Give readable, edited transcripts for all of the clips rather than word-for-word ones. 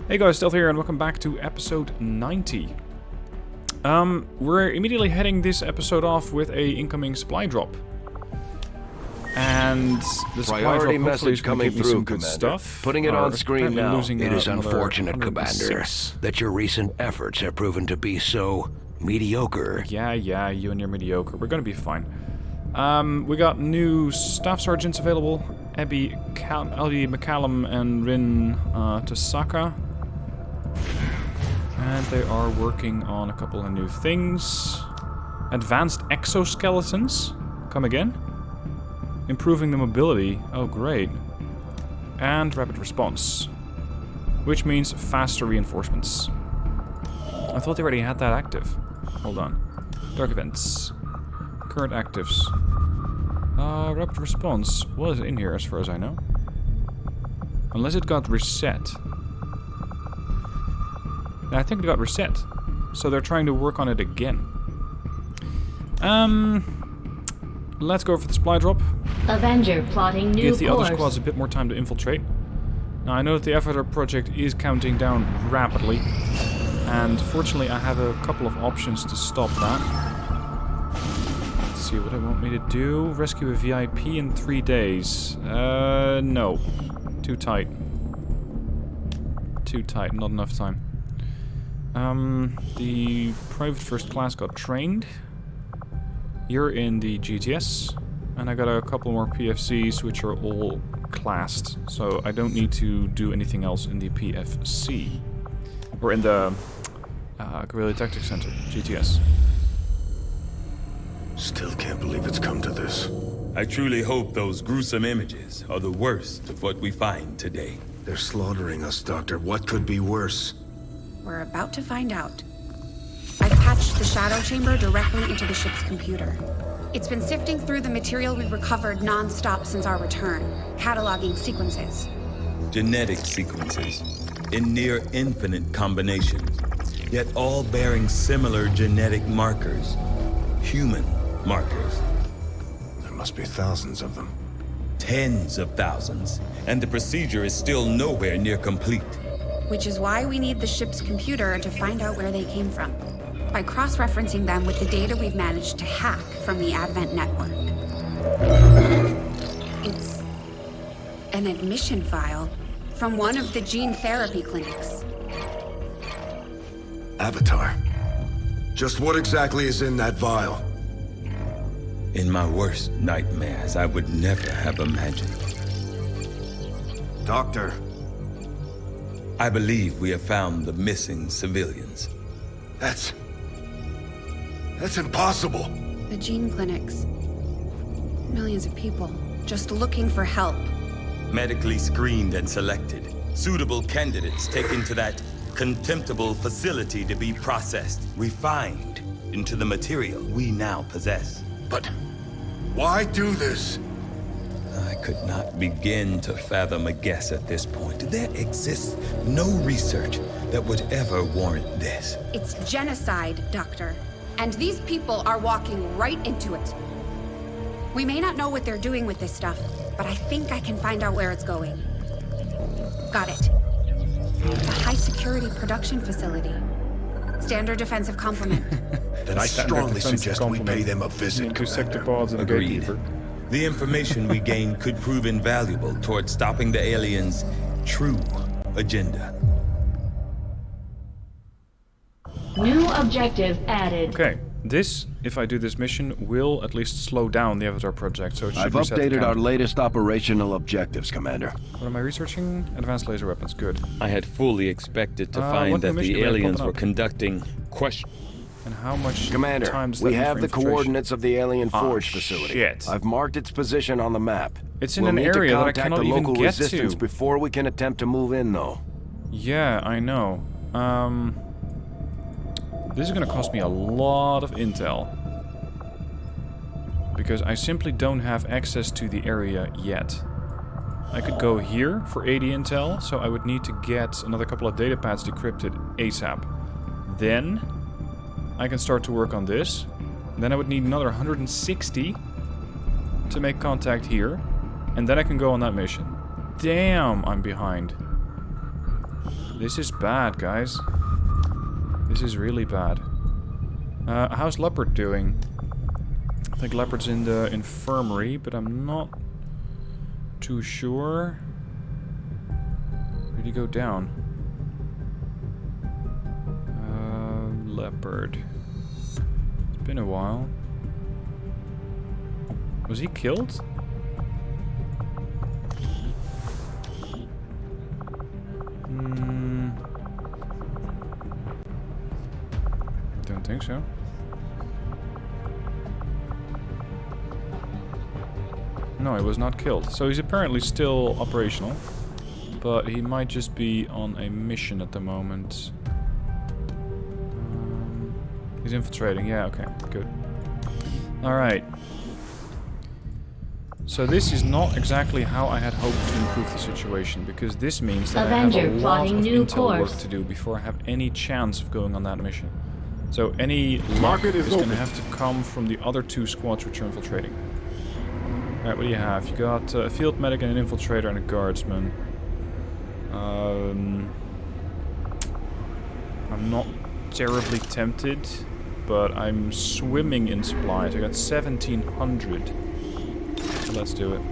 Hey guys, Stealth here, and welcome back to episode 90. We're immediately heading this episode off with a incoming supply drop. And the supply Priority drop hopefully is message going to coming give me through, some good Commander. stuff. Putting it on screen now. Losing, it is another unfortunate, Commander, 106. that your recent efforts have proven to be so mediocre. Yeah, you and your mediocre. We're going to be fine. We got new staff sergeants available. Abby McCallum and Rin Tasaka. And they are working on a couple of new things. Advanced exoskeletons. Come again? Improving the mobility. Oh, great. And rapid response. Which means faster reinforcements. I thought they already had that active. Hold on. Dark events. Current actives. Rapid response was in here as far as I know. Unless it got reset. I think it got reset. So they're trying to work on it again. Let's go for the supply drop. Avenger plotting new Give the course. other squads a bit more time to infiltrate. Now I know that the Infiltrator project is counting down rapidly. And fortunately I have a couple of options to stop that. Let's see what they want me to do. Rescue a VIP in 3 days. No. Too tight. Too tight, not enough time. The private first class got trained. You're in the GTS. And I got a couple more PFCs which are all classed. So I don't need to do anything else in the PFC. Or in the Guerrilla Tactics Center, GTS. Still can't believe it's come to this. I truly hope those gruesome images are the worst of what we find today. They're slaughtering us, Doctor. What could be worse? We're about to find out. I've patched the shadow chamber directly into the ship's computer. It's been sifting through the material we recovered non-stop since our return, cataloging sequences. Genetic sequences in near infinite combinations, yet all bearing similar genetic markers. Human markers. There must be thousands of them. Tens of thousands, and the procedure is still nowhere near complete. Which is why we need the ship's computer to find out where they came from, by cross-referencing them with the data we've managed to hack from the Advent network. It's an admission file from one of the gene therapy clinics. Avatar. Just what exactly is in that vial? In my worst nightmares, I would never have imagined. Doctor. I believe we have found the missing civilians. That's impossible. The gene clinics. Millions of people just looking for help. Medically screened and selected. Suitable candidates taken to that contemptible facility to be processed, refined into the material we now possess. But why do this? I could not begin to fathom a guess at this point. There exists no research that would ever warrant this. It's genocide, Doctor. And these people are walking right into it. We may not know what they're doing with this stuff, but I think I can find out where it's going. Got it. It's a high-security production facility. Standard defensive complement. Then I strongly suggest we pay them a visit, Two sector Commander. pods and a Agreed. gatekeeper. The information we gain could prove invaluable towards stopping the aliens' true agenda. New objective added. Okay, this, if I do this mission, will at least slow down the Avatar project, so it should I've reset the updated our count. latest operational objectives, Commander. What am I researching? Advanced laser weapons, good. I had fully expected to what find that mission the do I aliens open were up? conducting question. And how much Commander, time does that we need have for the infiltration? coordinates of the alien Ah, forge facility. shit. I've marked its position on the map. It's in We'll an need area to that I contact cannot the even local get resistance to. before we can attempt to move in, though. Yeah, I know. This is gonna cost me a lot of intel. Because I simply don't have access to the area yet. I could go here for 80 intel, so I would need to get another couple of data pads decrypted ASAP. Then I can start to work on this. Then I would need another 160 to make contact here. And then I can go on that mission. Damn, I'm behind. This is bad, guys. This is really bad. How's Leopard doing? I think Leopard's in the infirmary, but I'm not too sure. Did he go down? Leopard. It's been a while. Was he killed? Don't think so. No, he was not killed. So he's apparently still operational. But he might just be on a mission at the moment. He's infiltrating. Yeah, okay, good. Alright. So this is not exactly how I had hoped to improve the situation, because this means that Avenger I have a lot plotting of new intel work course. to do before I have any chance of going on that mission. So any luck is going to have to come from the other two squads which are infiltrating. Alright, what do you have? You got a field medic and an infiltrator and a guardsman. I'm not terribly tempted, but I'm swimming in supplies. I got 1,700. So let's do it.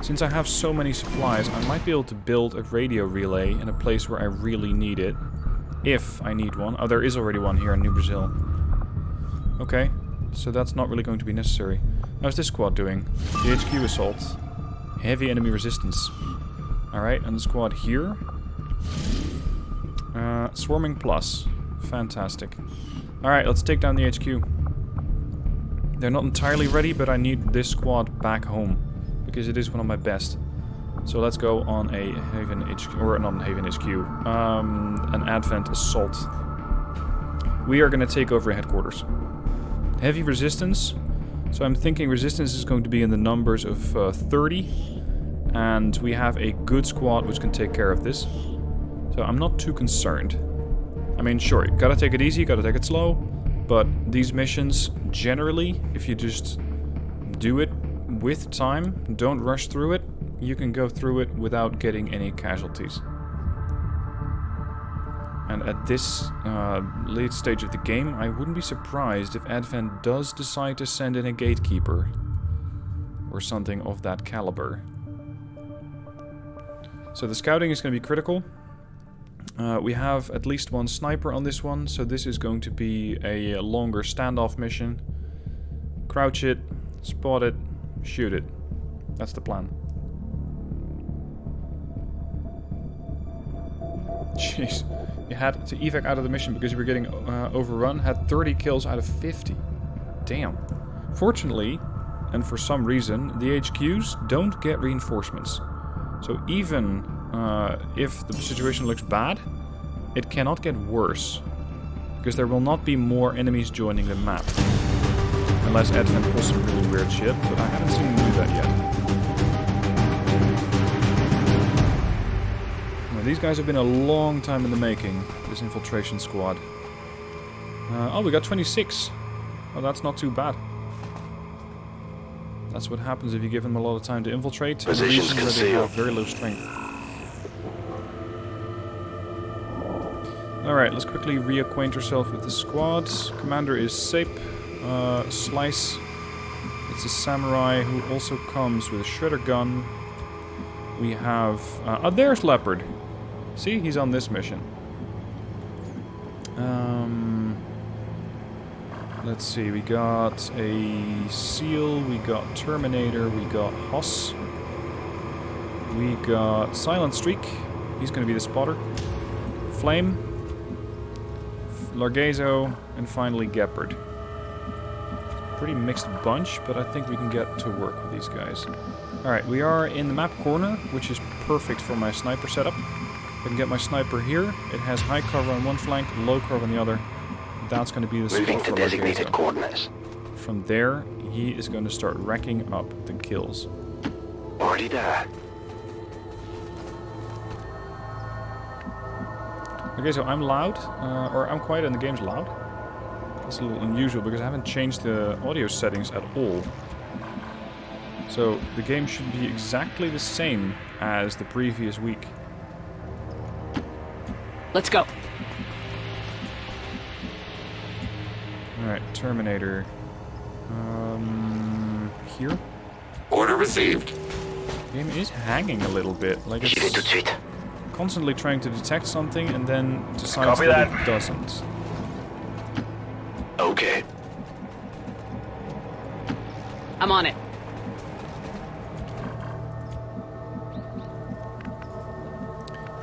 Since I have so many supplies, I might be able to build a radio relay in a place where I really need it. If I need one. Oh, there is already one here in New Brazil. Okay, so that's not really going to be necessary. How's this squad doing? The HQ assault. Heavy enemy resistance. Alright, and the squad here. Swarming plus. Fantastic. Alright, let's take down the HQ. They're not entirely ready, but I need this squad back home. Because it is one of my best. So let's go on a Haven HQ, or not a Haven HQ, an Advent Assault. We are going to take over headquarters. Heavy resistance. So I'm thinking resistance is going to be in the numbers of 30. And we have a good squad which can take care of this. So I'm not too concerned. I mean, sure, you gotta take it easy, gotta take it slow. But these missions, generally, if you just do it with time, don't rush through it, you can go through it without getting any casualties. And at this late stage of the game, I wouldn't be surprised if Advent does decide to send in a gatekeeper. Or something of that caliber. So the scouting is going to be critical. We have at least one sniper on this one, so this is going to be a longer standoff mission. Crouch it, spot it, shoot it. That's the plan. Jeez. You had to evac out of the mission because you were getting overrun. Had 30 kills out of 50. Damn. Fortunately, and for some reason, the HQs don't get reinforcements. So even if the situation looks bad, it cannot get worse. Because there will not be more enemies joining the map. Unless Advent pulls some really weird shit, but I haven't seen him do that yet. Now, these guys have been a long time in the making, this infiltration squad. Oh, we got 26. Oh, that's not too bad. That's what happens if you give them a lot of time to infiltrate. Positions where they have concealed. very low strength. Alright, let's quickly reacquaint ourselves with the squads. Commander is Sape. Slice. It's a samurai who also comes with a shredder gun. We have... oh, there's Leopard. See, he's on this mission. Let's see, we got a Seal, we got Terminator, we got Hoss. We got Silent Streak. He's going to be the spotter. Flame. Largezo, and finally Gepard. Pretty mixed bunch, but I think we can get to work with these guys. Alright, we are in the map corner, which is perfect for my sniper setup. I can get my sniper here. It has high cover on one flank, low cover on the other. That's going to be the spot Moving for to designated Largezo. coordinates. From there, he is going to start racking up the kills. Already there. Okay, so I'm loud, or I'm quiet and the game's loud. That's a little unusual because I haven't changed the audio settings at all. So the game should be exactly the same as the previous week. Let's go. Alright, Terminator. Here? Order received. Game is hanging a little bit. Like it's constantly trying to detect something and then decides that it doesn't. Okay. I'm on it.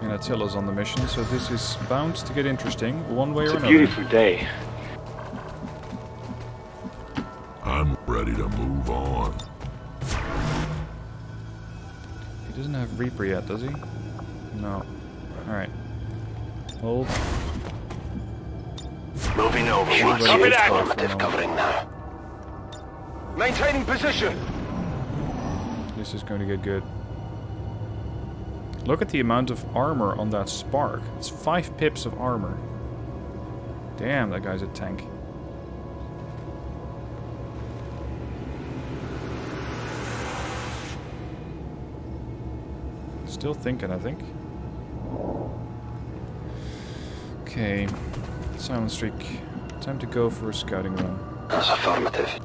And Attila's on the mission, so this is bound to get interesting one way or another. Beautiful day. I'm ready to move on. He doesn't have Reaper yet, does he? No. Alright. Hold. Moving over. Copy that. Affirmative covering now. Maintaining position. This is going to get good. Look at the amount of armor on that Spark. It's 5 pips of armor. Damn, that guy's a tank. Still thinking, I think. Okay. Silent streak. Time to go for a scouting run. That's affirmative.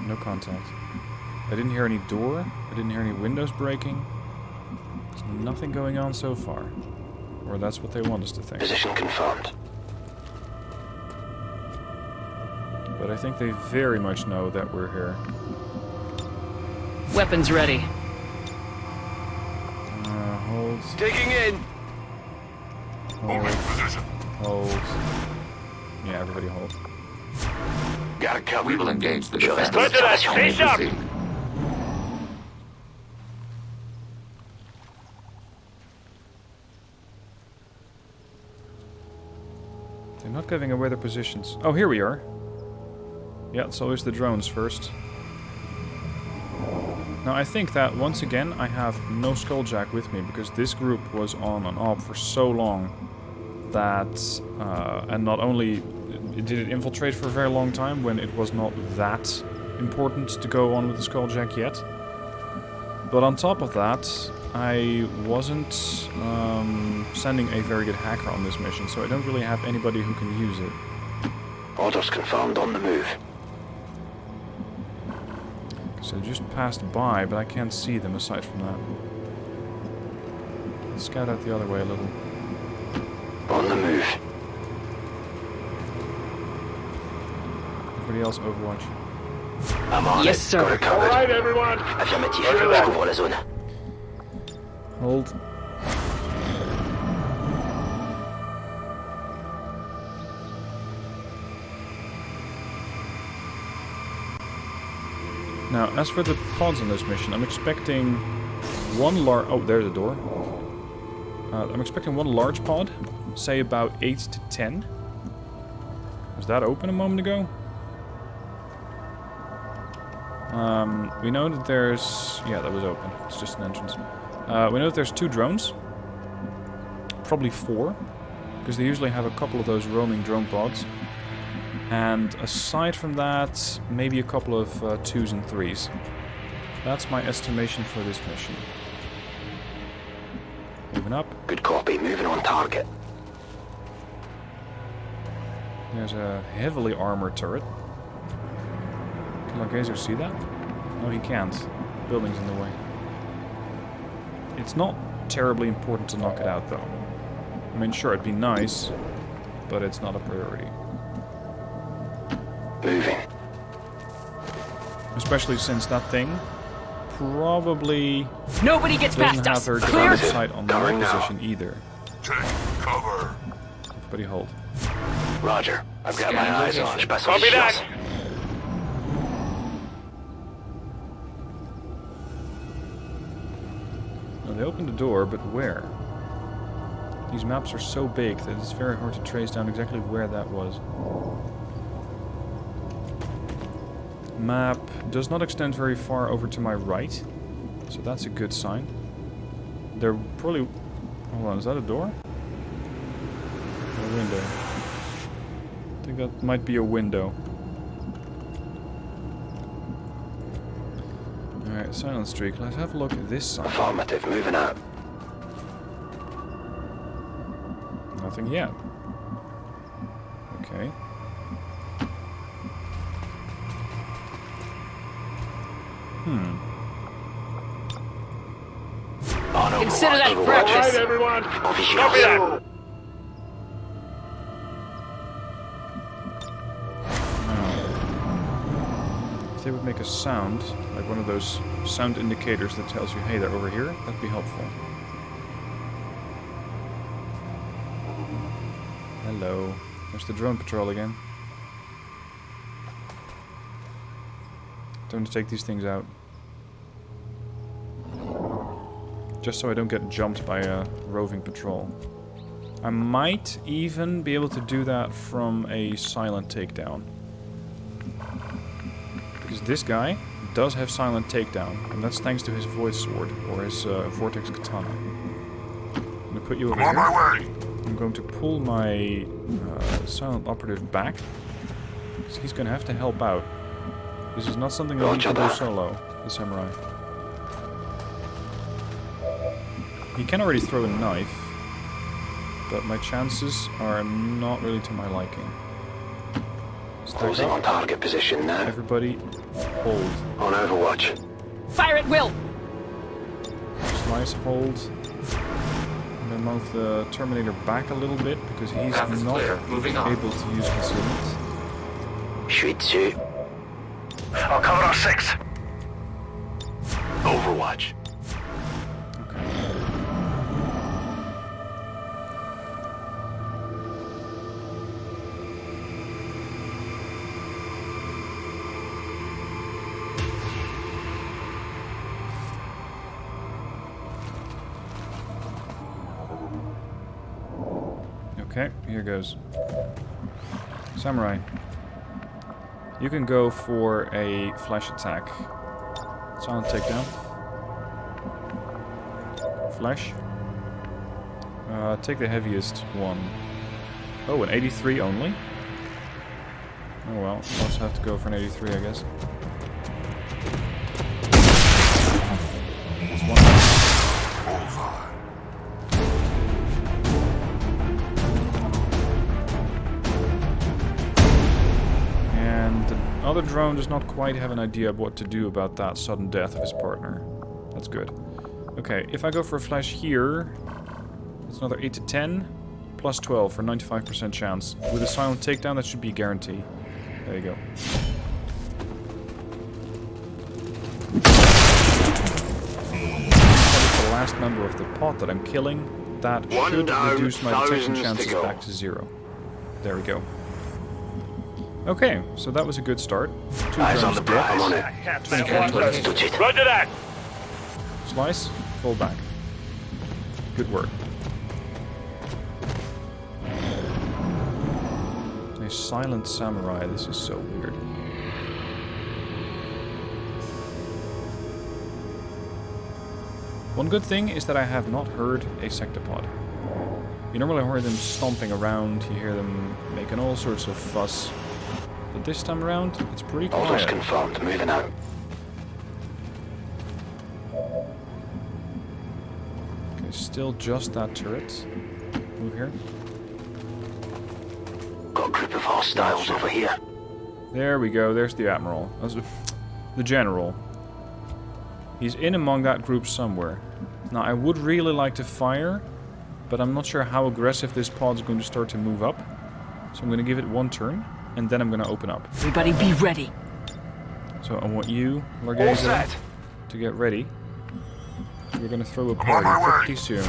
No contact. I didn't hear any door. I didn't hear any windows breaking. There's nothing going on so far. Or that's what they want us to think. Position confirmed. But I think they very much know that we're here. Weapons ready. Hold. Digging in. Hold. Hold. Yeah, everybody hold. Got it covered. We will engage the defense. Go to that. Stay sharp. Proceed. They're not giving away their positions. Oh, here we are. Yeah, it's always the drones first. Now, I think that, once again, I have no Skulljack with me, because this group was on an op for so long that... and not only did it infiltrate for a very long time, when it was not that important to go on with the Skulljack yet. But on top of that, I wasn't sending a very good hacker on this mission, so I don't really have anybody who can use it. Orders confirmed on the move. So they just passed by, but I can't see them aside from that. Let's scout out the other way a little. On the move. Everybody else overwatch. I'm on Yes, it. sir. Got it covered. All right, everyone. Affirmative. Roger that. Couvre la zone. Hold. Now, as for the pods on this mission, I'm expecting one large... Oh, there's a door. I'm expecting one large pod, say about 8 to 10. Was that open a moment ago? We know that there's... Yeah, that was open. It's just an entrance. We know that there's 2 drones. Probably 4. Because they usually have a couple of those roaming drone pods. And aside from that, maybe a couple of 2s and 3s. That's my estimation for this mission. Moving up. Good copy. Moving on target. There's a heavily armored turret. Can Largazer see that? No, he can't. Building's in the way. It's not terribly important to knock it out, though. I mean, sure, it'd be nice, but it's not a priority. Moving. Especially since that thing probably Nobody gets doesn't past have us. very good Clear. sight on my Covering now. position either. Take cover. Everybody hold. Roger. I've got my Scanning eyes on. location. Special Copy that. shots. Now, they opened the door, but where? These maps are so big that it's very hard to trace down exactly where that was. Map does not extend very far over to my right, so that's a good sign. They're probably... Hold on, is that a door? Or a window? I think that might be a window. Alright, silent streak. Let's have a look at this side. Affirmative, moving out. Nothing yet. Okay. Consider that practice. everyone. Copy that. If they would make a sound, like one of those sound indicators that tells you, hey, they're over here, that'd be helpful. Hello. There's the drone patrol again. Time to take these things out. Just so I don't get jumped by a roving patrol. I might even be able to do that from a silent takedown. Because this guy does have silent takedown, and that's thanks to his void sword, or his vortex katana. I'm going to put you over here. I'm going to pull my silent operative back. So he's going to have to help out. This is not something that he can do solo, the samurai. He can already throw a knife, but my chances are not really to my liking. Closing on target position now. Everybody, hold. On overwatch. Fire at will. Slice, hold. And then move the Terminator back a little bit, because he's not able to use concealment. Shoot two. I'll cover our 6. Overwatch. Okay, here goes. Samurai. You can go for a flash attack. Silent takedown. Flash. Take the heaviest one. Oh, an 83 only? Oh well, I'll also have to go for an 83, I guess. That's one. Other drone does not quite have an idea of what to do about that sudden death of his partner. That's good. Okay, if I go for a flash here, it's another 8 to 10, plus 12 for 95% chance. With a silent takedown, that should be a guarantee. There you go. That is the last member of the pod that I'm killing. That should reduce my detection chances back to 0. There we go. Okay, so that was a good start. 2 Eyes on the drones prize. dead. 20 casualties. Roger that. Slice, fall back. Good work. A silent samurai, this is so weird. One good thing is that I have not heard a sectopod. You normally hear them stomping around, you hear them making all sorts of fuss. But this time around, it's pretty quiet. Orders confirmed, moving out. Okay, still just that turret. Move here. Got a group of hostiles over here. There we go, there's the Admiral. That's the General. He's in among that group somewhere. Now, I would really like to fire, but I'm not sure how aggressive this pod's going to start to move up. So I'm going to give it 1 turn. And then I'm going to open up. Everybody be ready. So I want you, Largaza, to get ready. We're going to throw a party pretty soon.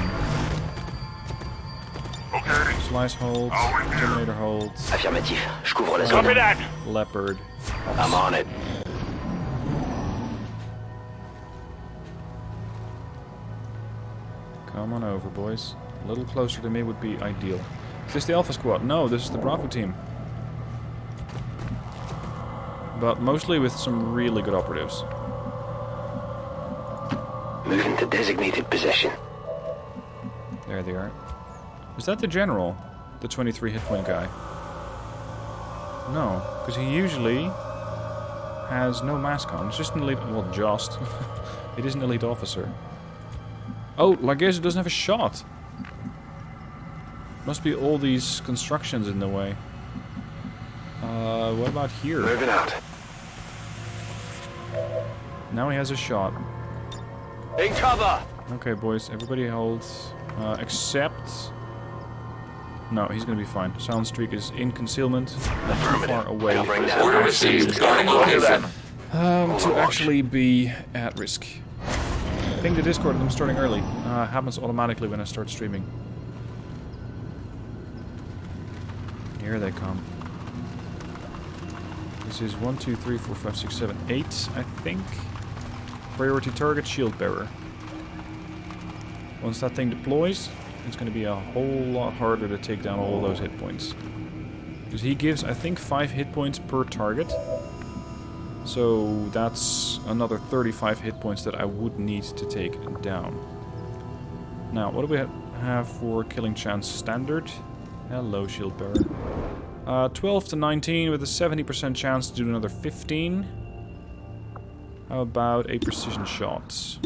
Okay. Slice holds, Terminator holds. Affirmatif. Je couvre la Copy zone. that. Leopard. I'm on it. Come on over, boys. A little closer to me would be ideal. Is this the Alpha Squad? No, this is the Bravo team. But mostly with some really good operatives. Moving to designated position. There they are. Is that the General? The 23 hit point guy? No, because he usually has no mask on. It's just an elite... Well, just. It is an elite officer. Oh, Largeza doesn't have a shot. Must be all these constructions in the way. What about here? Moving out. Now he has a shot. In cover! Okay, boys, everybody hold. Except... No, he's gonna be fine. Silent Streak is in concealment, not too far away. Order received. Guarding location. To actually be at risk. Ping the Discord, I'm starting early. Happens automatically when I start streaming. Here they come. This is 1, 2, 3, 4, 5, 6, 7, 8, I think. Priority target, shield bearer. Once that thing deploys, it's going to be a whole lot harder to take down all of those hit points. Because he gives, I think, 5 hit points per target. So that's another 35 hit points that I would need to take down. Now, what do we have for killing chance standard? Hello, shield bearer. 12 to 19 with a 70% chance to do another 15. How about a precision shot?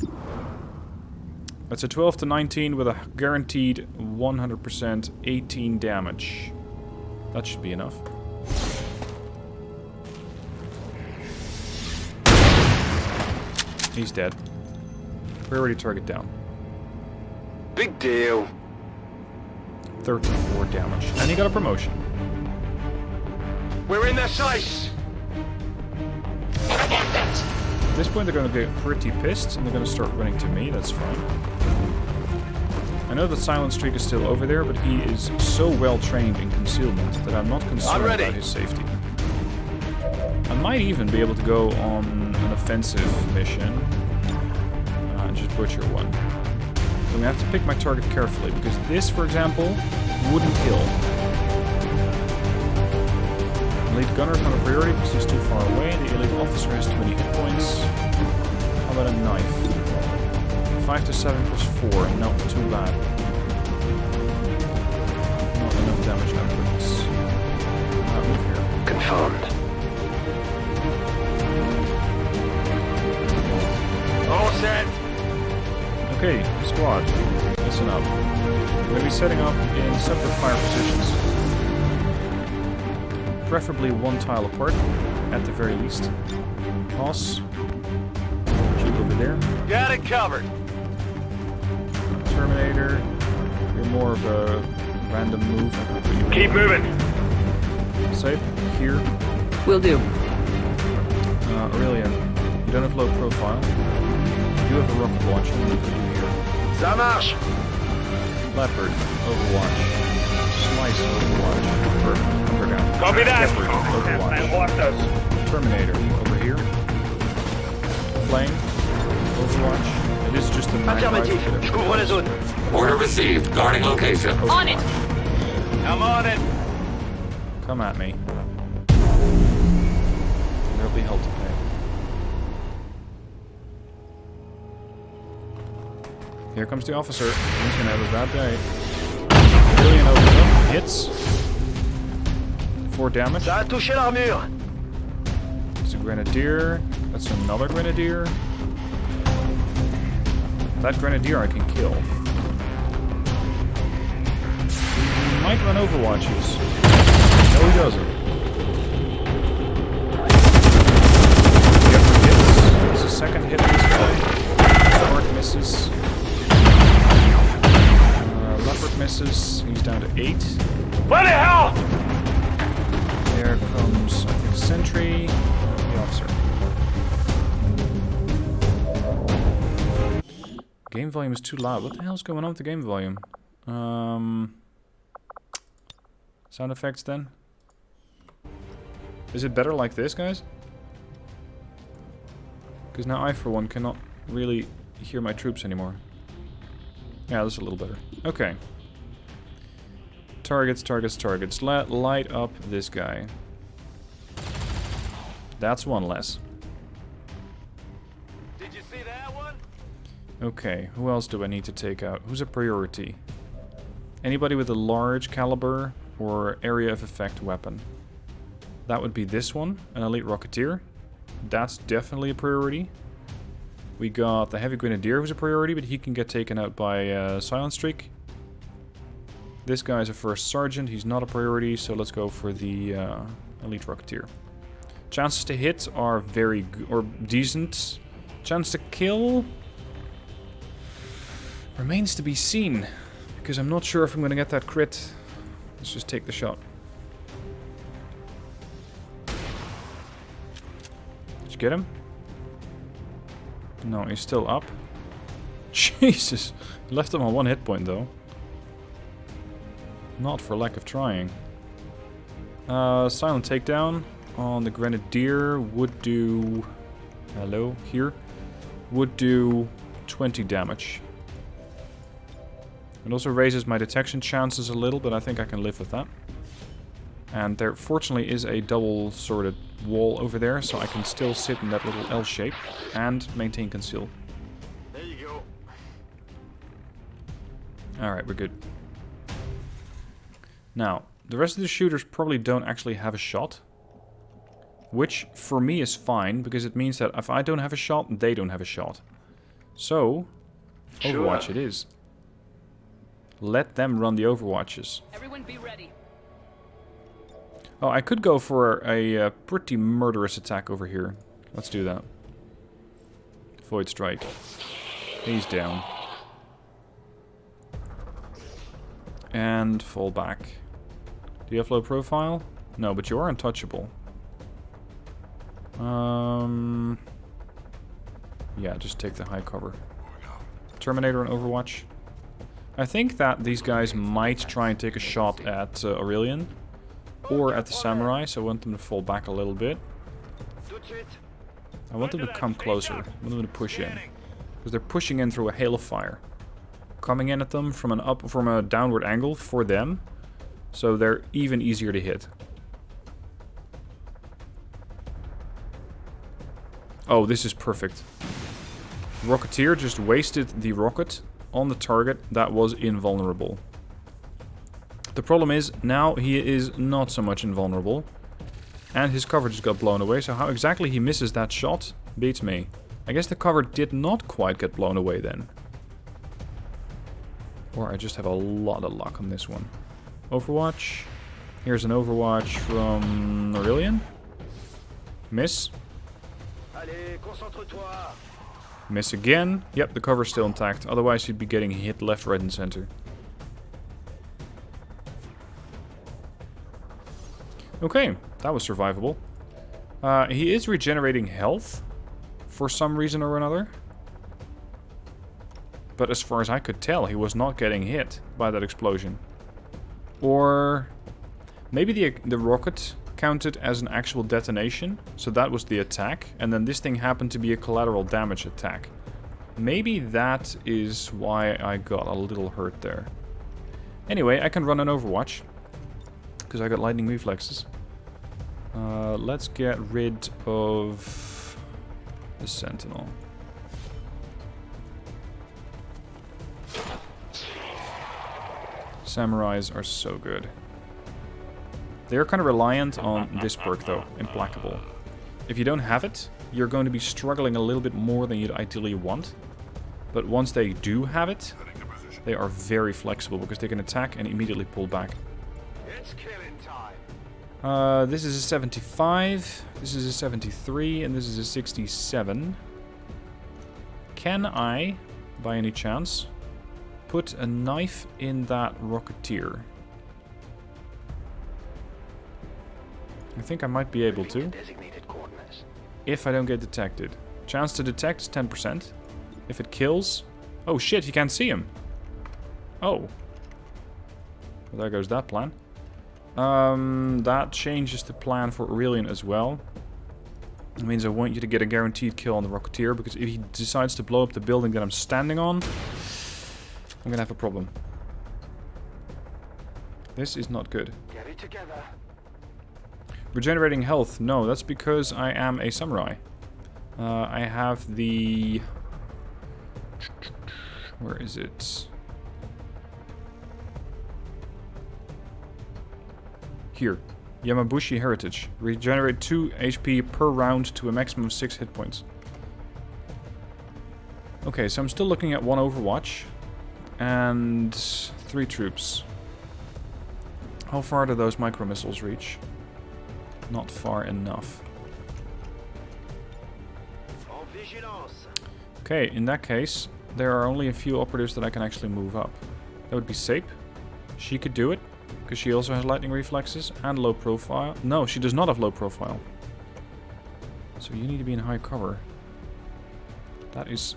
That's a 12 to 19 with a guaranteed 100% 18 damage. That should be enough. He's dead. Priority target down. Big deal. 34 damage. And he got a promotion. We're in their sights. At this point they're going to get pretty pissed and they're going to start running to me. That's fine. I know that Silent Streak is still over there, but he is so well trained in concealment that I'm not concerned about his safety. I might even be able to go on an offensive mission and just butcher one. So I'm going to have to pick my target carefully, because this, for example, wouldn't kill. Elite gunner is not a priority because he's too far away. The elite officer has 20 hit points. How about a knife? 5 to 7 plus 4. Not too bad. Not enough damage outputs. Move here. Confirmed. All set. Okay, squad, listen up. We're going to be setting up in separate fire positions. Preferably one tile apart, at the very least. Toss. Shoot over there. Got it covered. Terminator. You're more of a random move. Keep moving. Safe. Here. Will do. Aurelia, you don't have low profile. You have a rocket launcher. I'm going to put you here. Ça marche. Leopard, Overwatch. Slice, Overwatch. Perfect. Hunter down. Copy that. Overwatch. Terminator, over here. Flame, Overwatch. It is just a night Affirmative. Je couvre la zone. Order received. Guarding location. On it! I'm on it. Come at me. There'll be hell to pay. Here comes the officer. He's gonna have a bad day. Brilliant opens up. Hits. 4 damage. Ça a touché l'armure. It's a grenadier. That's another grenadier. That grenadier I can kill. He might run overwatches. No, he doesn't. Jeffrey hits. There's a second hit on this guy. Mark misses. Leopard misses. He's down to 8. Bloody hell! There comes, I think, Sentry. The officer. Game volume is too loud. What the hell is going on with the game volume? Sound effects then? Is it better like this, guys? Because now I, for one, cannot really hear my troops anymore. Yeah, this is a little better. Okay. Targets, targets, targets. Light up this guy. That's one less. Did you see that one? Okay, who else do I need to take out? Who's a priority? Anybody with a large caliber or area of effect weapon. That would be this one, an elite rocketeer. That's definitely a priority. We got the Heavy Grenadier, who's a priority, but he can get taken out by Silent Streak. This guy's a First Sergeant. He's not a priority, so let's go for the Elite Rocketeer. Chances to hit are very or decent. Chance to kill remains to be seen, because I'm not sure if I'm going to get that crit. Let's just take the shot. Did you get him? No, he's still up. Jesus! Left him on 1 hit point though. Not for lack of trying. Silent takedown on the Grenadier would do... Hello, here. Would do 20 damage. It also raises my detection chances a little, but I think I can live with that. And there fortunately is a double sorted wall over there, so I can still sit in that little L shape and maintain conceal. There you go. Alright, we're good. Now, the rest of the shooters probably don't actually have a shot. Which, for me, is fine, because it means that if I don't have a shot, they don't have a shot. So, Overwatch it is. Let them run the Overwatches. Everyone be ready. Oh, I could go for a pretty murderous attack over here. Let's do that. Void Strike. He's down. And fall back. Do you have low profile? No, but you are untouchable. Yeah, just take the high cover. Terminator and Overwatch. I think that these guys might try and take a shot at Aurelian. Or at the Samurai, so I want them to fall back a little bit. I want them to come closer. I want them to push in. Because they're pushing in through a hail of fire. Coming in at them from a downward angle for them. So they're even easier to hit. Oh, this is perfect. Rocketeer just wasted the rocket on the target that was invulnerable. The problem is, now he is not so much invulnerable. And his cover just got blown away, so how exactly he misses that shot beats me. I guess the cover did not quite get blown away then. Or I just have a lot of luck on this one. Overwatch. Here's an Overwatch from Aurelian. Miss. Miss again. Yep, the cover's still intact. Otherwise he'd be getting hit left, right, and center. Okay, that was survivable. He is regenerating health for some reason or another. But as far as I could tell, he was not getting hit by that explosion. Or maybe the rocket counted as an actual detonation, so that was the attack, and then this thing happened to be a collateral damage attack. Maybe that is why I got a little hurt there. Anyway, I can run an Overwatch, because I got lightning reflexes. Let's get rid of the Sentinel. Samurais are so good. They're kind of reliant on this perk though, Implacable. If you don't have it, you're going to be struggling a little bit more than you'd ideally want. But once they do have it, they are very flexible because they can attack and immediately pull back. It's killing time. This is a 75, this is a 73, and this is a 67. Can I, by any chance, put a knife in that Rocketeer? I think I might be able to. If I don't get detected. Chance to detect is 10%. If it kills... Oh shit, he can't see him. Oh. Well, there goes that plan. That changes the plan for Aurelian as well. It means I want you to get a guaranteed kill on the Rocketeer, because if he decides to blow up the building that I'm standing on, I'm gonna have a problem. This is not good. Get it together. Regenerating health. No, that's because I am a samurai. I have the... Where is it? Here. Yamabushi Heritage. Regenerate 2 HP per round to a maximum of 6 hit points. Okay, so I'm still looking at 1 Overwatch. And 3 troops. How far do those micro missiles reach? Not far enough. Okay, in that case, there are only a few operatives that I can actually move up. That would be Sape. She could do it, because she also has lightning reflexes and low profile. No, she does not have low profile. So you need to be in high cover. That is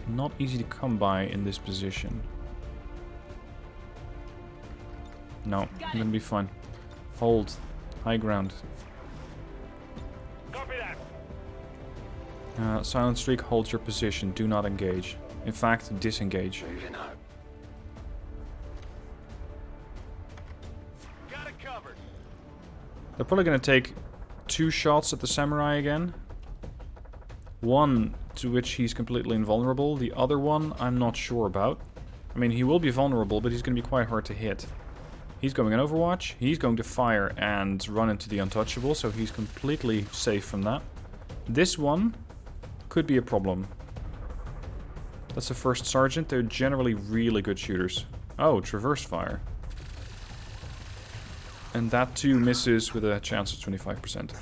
not easy to come by in this position. No, I'm gonna be fine. Hold. High ground. Copy that. Silent Streak, hold your position. Do not engage. In fact, disengage. Moving out. Got it covered. They're probably going to take 2 shots at the samurai again. One to which he's completely invulnerable. The other one, I'm not sure about. I mean, he will be vulnerable, but he's going to be quite hard to hit. He's going in Overwatch. He's going to fire and run into the untouchable, so he's completely safe from that. This one could be a problem. That's the first sergeant. They're generally really good shooters. Oh, traverse fire. And that too misses with a chance of 25%.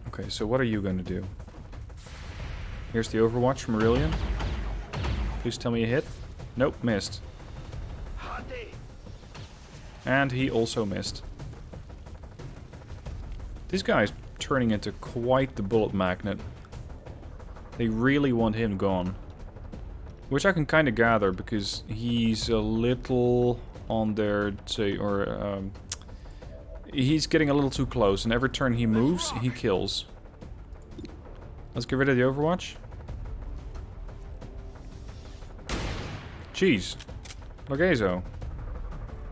Okay, so what are you going to do? Here's the Overwatch from Aurelian. Please tell me a hit. Nope, missed. And he also missed. This guy's turning into quite the bullet magnet. They really want him gone. Which I can kind of gather, because he's a little on their, say, or he's getting a little too close, and every turn he moves, he kills. Let's get rid of the Overwatch. Jeez. Largezo.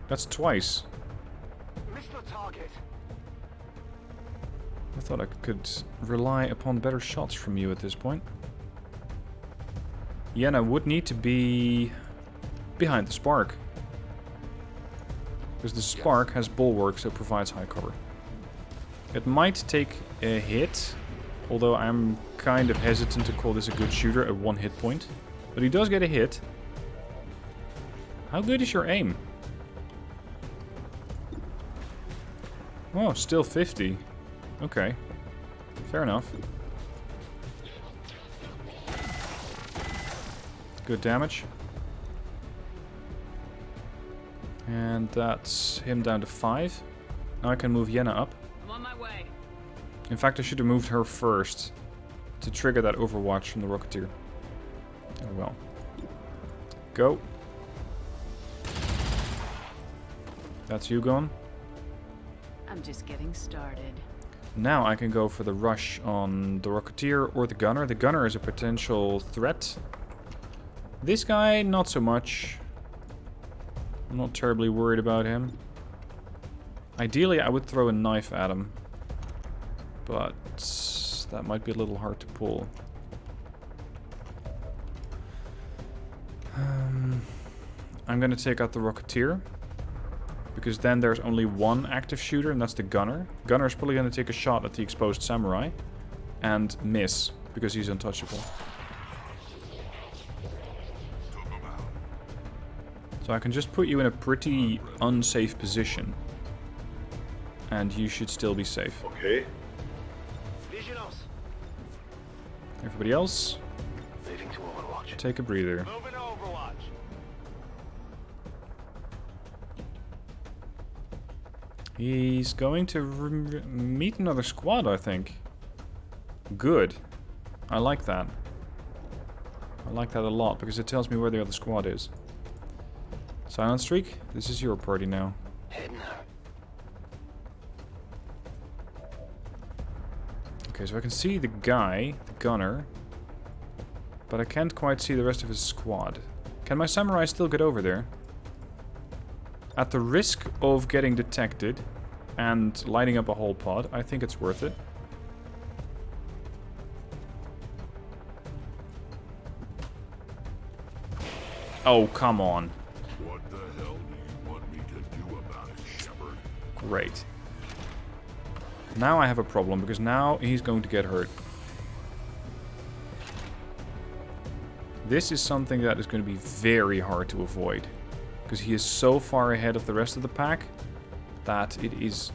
That's twice. Missed the target. I thought I could rely upon better shots from you at this point. Yenna would need to be behind the Spark. Because the Spark has bulwark, so it provides high cover. It might take a hit, although I'm kind of hesitant to call this a good shooter at 1 hit point. But he does get a hit. How good is your aim? Oh, still 50. Okay. Fair enough. Good damage. And that's him down to 5. Now I can move Yenna up. I'm on my way. In fact, I should have moved her first to trigger that Overwatch from the Rocketeer. Oh well. Go. That's you gone. I'm just getting started. Now I can go for the rush on the Rocketeer or the Gunner. The Gunner is a potential threat. This guy, not so much. I'm not terribly worried about him. Ideally, I would throw a knife at him. But that might be a little hard to pull. I'm going to take out the Rocketeer. Because then there's only one active shooter, and that's the Gunner. Gunner is probably going to take a shot at the exposed samurai. And miss, because he's untouchable. So I can just put you in a pretty unsafe position. And you should still be safe. Okay. Visionos. Everybody else, Moving to Overwatch. take a breather. Moving to Overwatch. He's going to meet another squad, I think. Good. I like that. I like that a lot, because it tells me where the other squad is. Silent Streak, this is your party now. Heading out. Okay, so I can see the guy, the Gunner, but I can't quite see the rest of his squad. Can my samurai still get over there? At the risk of getting detected and lighting up a whole pod, I think it's worth it. Oh, come on. What the hell do you want me to do about it? Great. Now I have a problem, because now he's going to get hurt. This is something that is going to be very hard to avoid. Because he is so far ahead of the rest of the pack that it is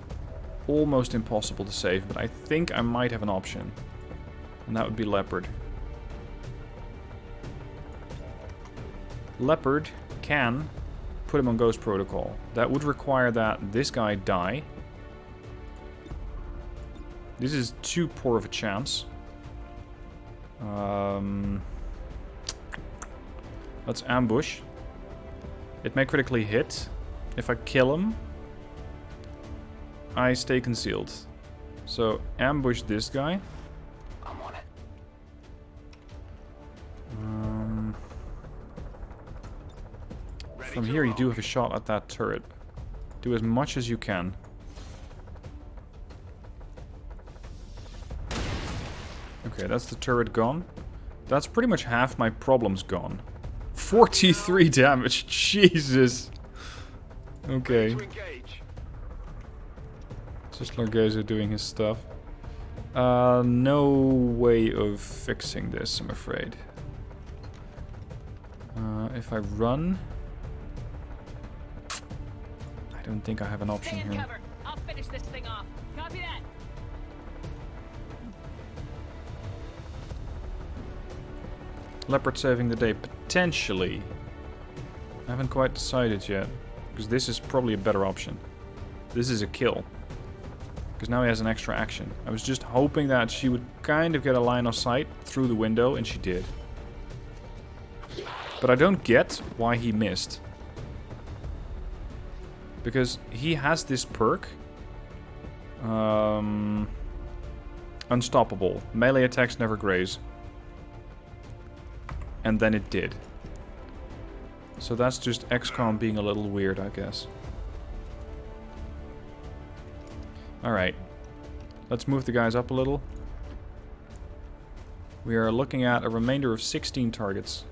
almost impossible to save. But I think I might have an option. And that would be Leopard. Leopard can put him on Ghost Protocol. That would require that this guy die. This is too poor of a chance. Let's ambush. It may critically hit. If I kill him, I stay concealed. So ambush this guy. I'm on it. From here you do have a shot at that turret. Do as much as you can. Okay, that's the turret gone. That's pretty much half my problems gone. 43 damage, Jesus. Okay. Just Largezo doing his stuff. No way of fixing this, I'm afraid. If I run... I don't think I have an option here. Cover. I'll finish this thing off. Copy that. Leopard saving the day, potentially. I haven't quite decided yet, because this is probably a better option. This is a kill. Because now he has an extra action. I was just hoping that she would kind of get a line of sight through the window, and she did. But I don't get why he missed. Because he has this perk. Unstoppable. Melee attacks never graze. And then it did. So that's just XCOM being a little weird, I guess. Alright. Let's move the guys up a little. We are looking at a remainder of 16 targets.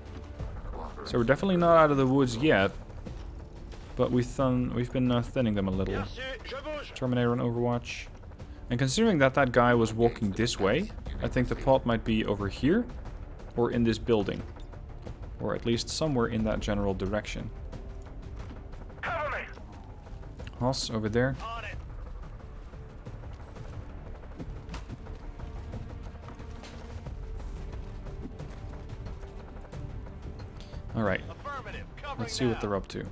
So we're definitely not out of the woods yet. But we've been thinning them a little. Terminator on Overwatch. And considering that that guy was walking this way, I think the pod might be over here. Or in this building. Or at least somewhere in that general direction. Cover me. Hoss over there. On it. Alright, Affirmative. Covering let's see what now. they're up to.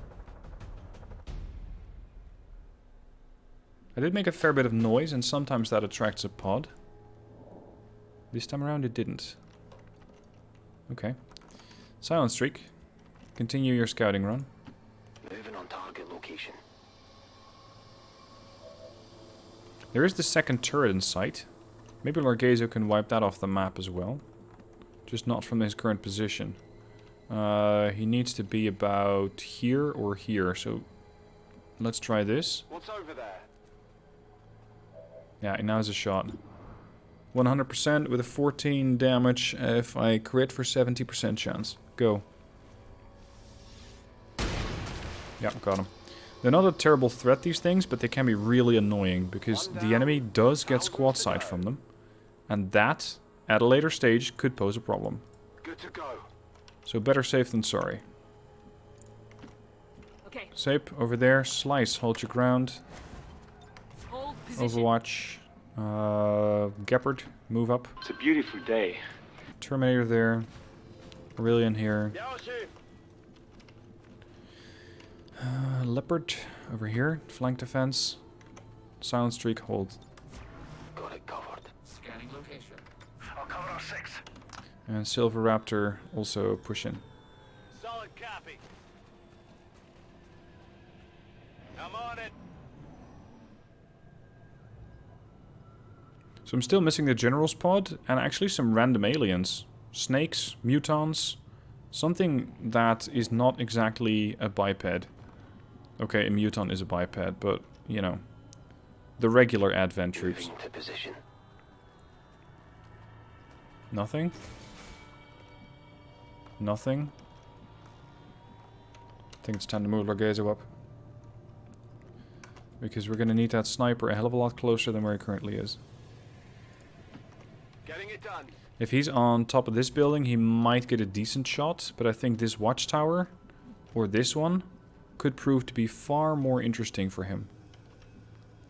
I did make a fair bit of noise, and sometimes that attracts a pod. This time around it didn't. Okay. Silent streak. Continue your scouting run. Moving on target location. There is the second turret in sight. Maybe Largezo can wipe that off the map as well. Just not from his current position. He needs to be about here or here, so let's try this. What's over there? Yeah, now has a shot. 100% with a 14 damage if I crit for 70% chance. Go. Yeah, got him. They're not a terrible threat, these things, but they can be really annoying because the enemy does get squad sight from them. And that, at a later stage, could pose a problem. Good to go. So better safe than sorry. Okay. Sape, over there. Slice, hold your ground. Hold position. Overwatch. Gepard, move up. It's a beautiful day. Terminator there. Aurelian here. Leopard over here. Flank defense. Silent streak, hold. Got it covered. Scanning location. I'll cover our 6. And Silver Raptor also push in. Solid copy. I'm on it. So I'm still missing the General's pod and actually some random aliens. Snakes, mutons, something that is not exactly a biped. Okay, a muton is a biped, but, you know, the regular Advent troops. Moving to position. Nothing? Nothing? I think it's time to move Largezo up. Because we're going to need that sniper a hell of a lot closer than where he currently is. Getting it done. If he's on top of this building, he might get a decent shot. But I think this watchtower, or this one, could prove to be far more interesting for him.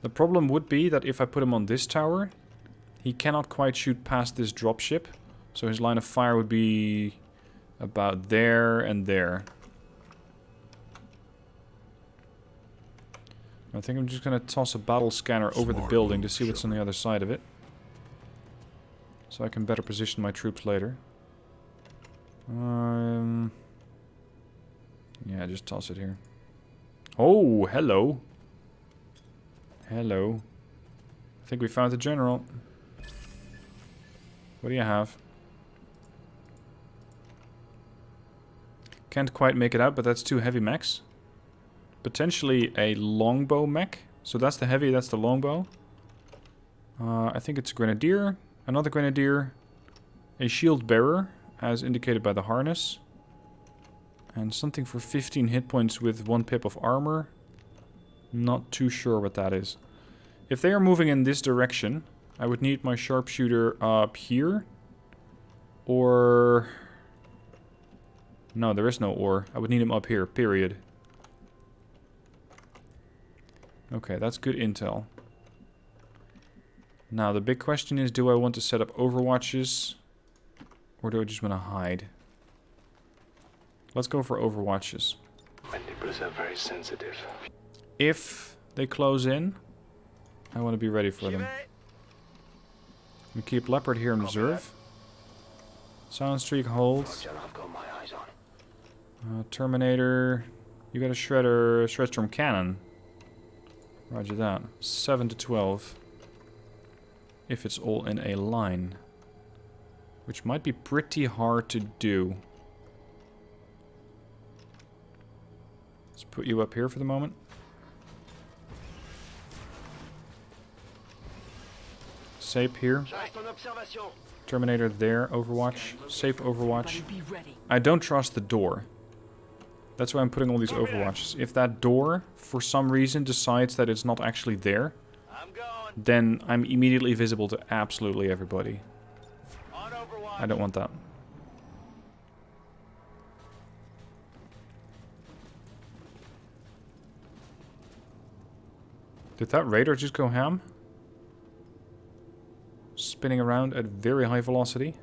The problem would be that if I put him on this tower, he cannot quite shoot past this dropship. So his line of fire would be about there and there. I think I'm just going to toss a battle scanner over the building to see what's on the other side of it. So I can better position my troops later. Yeah, just toss it here. Oh, hello. Hello. I think we found the general. What do you have? Can't quite make it out, but that's 2 heavy mechs. Potentially a longbow mech. So that's the heavy, that's the longbow. I think it's a grenadier, another grenadier, a shield bearer, as indicated by the harness. And something for 15 hit points with 1 pip of armor. Not too sure what that is. If they are moving in this direction, I would need my sharpshooter up here. Or... no, there is no or. I would need him up here, period. Okay, that's good intel. Now, the big question is, do I want to set up overwatches? Or do I just want to hide? Let's go for overwatches. Mandibles are very sensitive. If they close in, I want to be ready for them. We keep Leopard here in reserve. Sound streak holds. I've got my eyes on. Terminator. You got a Shredstorm cannon. Roger that. 7 to 12. If it's all in a line. Which might be pretty hard to do. Let's put you up here for the moment. Sape here. Terminator there, Overwatch. Sape Overwatch. I don't trust the door. That's why I'm putting all these Overwatches. If that door, for some reason, decides that it's not actually there, then I'm immediately visible to absolutely everybody. I don't want that. Did that radar just go ham? Spinning around at very high velocity.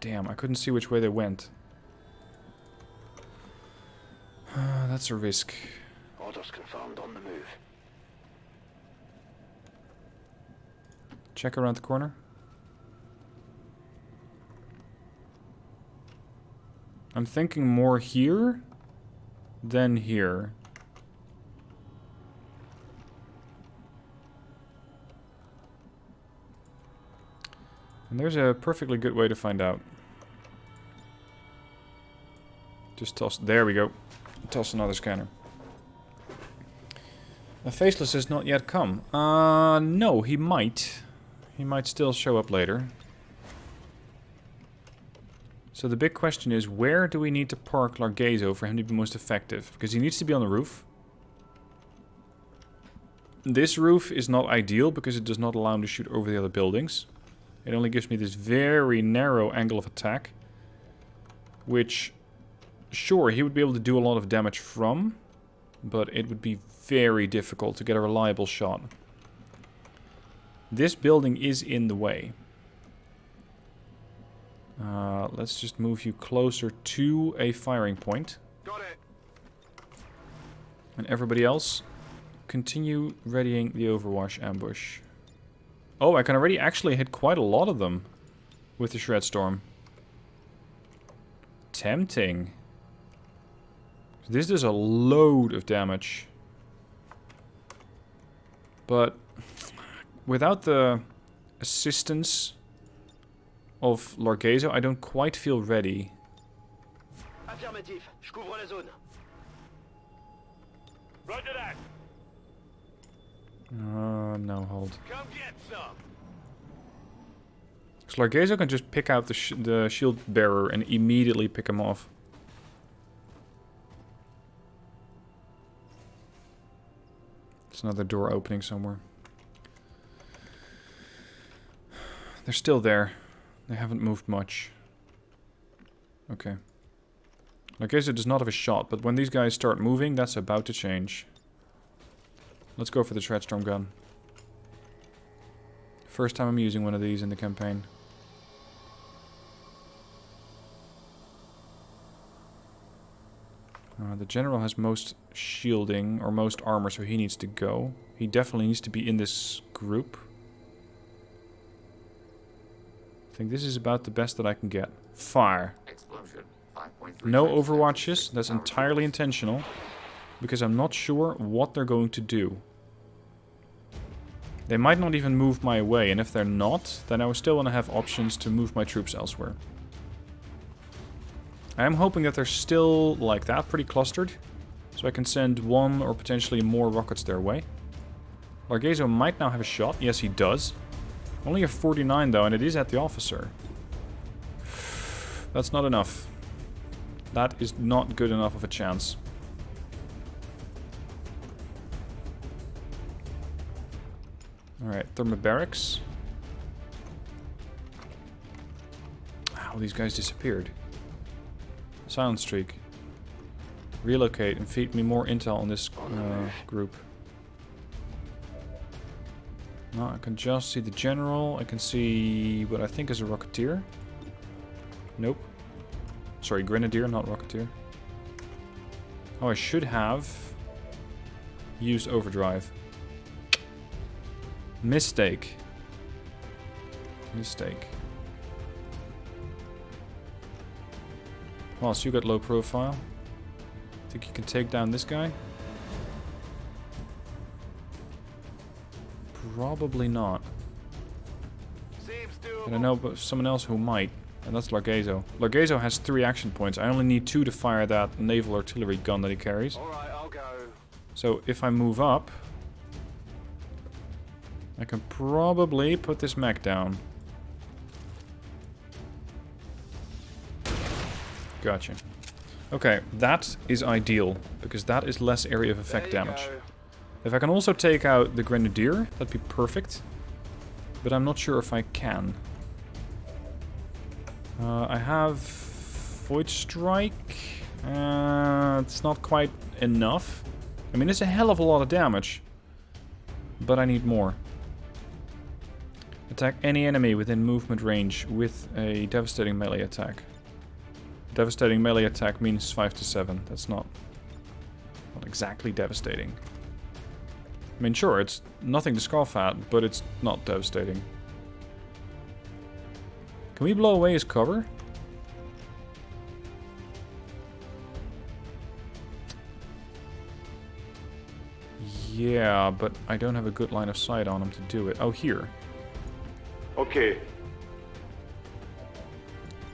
Damn, I couldn't see which way they went. That's a risk. Orders confirmed on the move. Check around the corner. I'm thinking more here than here. And there's a perfectly good way to find out. Just toss... there we go. Toss another scanner. The Faceless has not yet come. No, he might. He might still show up later. So the big question is, where do we need to park Largazo for him to be most effective? Because he needs to be on the roof. This roof is not ideal because it does not allow him to shoot over the other buildings. It only gives me this very narrow angle of attack. Which, sure, he would be able to do a lot of damage from. But it would be very difficult to get a reliable shot. This building is in the way. Let's just move you closer to a firing point. Got it. And everybody else, continue readying the Overwatch ambush. Oh, I can already actually hit quite a lot of them with the Shredstorm. Tempting. This does a load of damage. But without the assistance of Largazo, I don't quite feel ready. Affirmatif. Je couvre la zone. Roger that. No, hold. Come get some. So Largazo can just pick out the shield bearer and immediately pick him off. There's another door opening somewhere. They're still there. They haven't moved much. Okay. Okay, so it does not have a shot, but when these guys start moving, that's about to change. Let's go for the Treadstorm gun. First time I'm using one of these in the campaign. The general has most shielding, or most armor, so he needs to go. He definitely needs to be in this group. I think this is about the best that I can get. Fire. No overwatches, that's entirely intentional. Because I'm not sure what they're going to do. They might not even move my way, and if they're not, then I will still want to have options to move my troops elsewhere. I am hoping that they're still like that, pretty clustered. So I can send one or potentially more rockets their way. Largezo might now have a shot. Yes, he does. Only a 49 though, and it is at the officer. That's not enough. That is not good enough of a chance. Alright, thermobarics. Wow, these guys disappeared. Silent streak. Relocate and feed me more intel on this group. No, I can just see the general. I can see what I think is a rocketeer. Nope. Sorry, grenadier, not rocketeer. Oh, I should have used overdrive. Mistake. Mistake. Well, so you got low profile. Think you can take down this guy? Probably not. But I know someone else who might, and that's Largezo. Largezo has 3 action points. I only need 2 to fire that naval artillery gun that he carries. Alright, I'll go. So if I move up, I can probably put this mech down. Gotcha. Okay, that is ideal, because that is less area of effect damage. If I can also take out the Grenadier, that'd be perfect. But I'm not sure if I can. I have Void Strike. It's not quite enough. I mean, it's a hell of a lot of damage. But I need more. Attack any enemy within movement range with a devastating melee attack. Devastating melee attack means 5 to 7. That's not exactly devastating. I mean, sure, it's nothing to scoff at, but it's not devastating. Can we blow away his cover? Yeah, but I don't have a good line of sight on him to do it. Oh, here. Okay.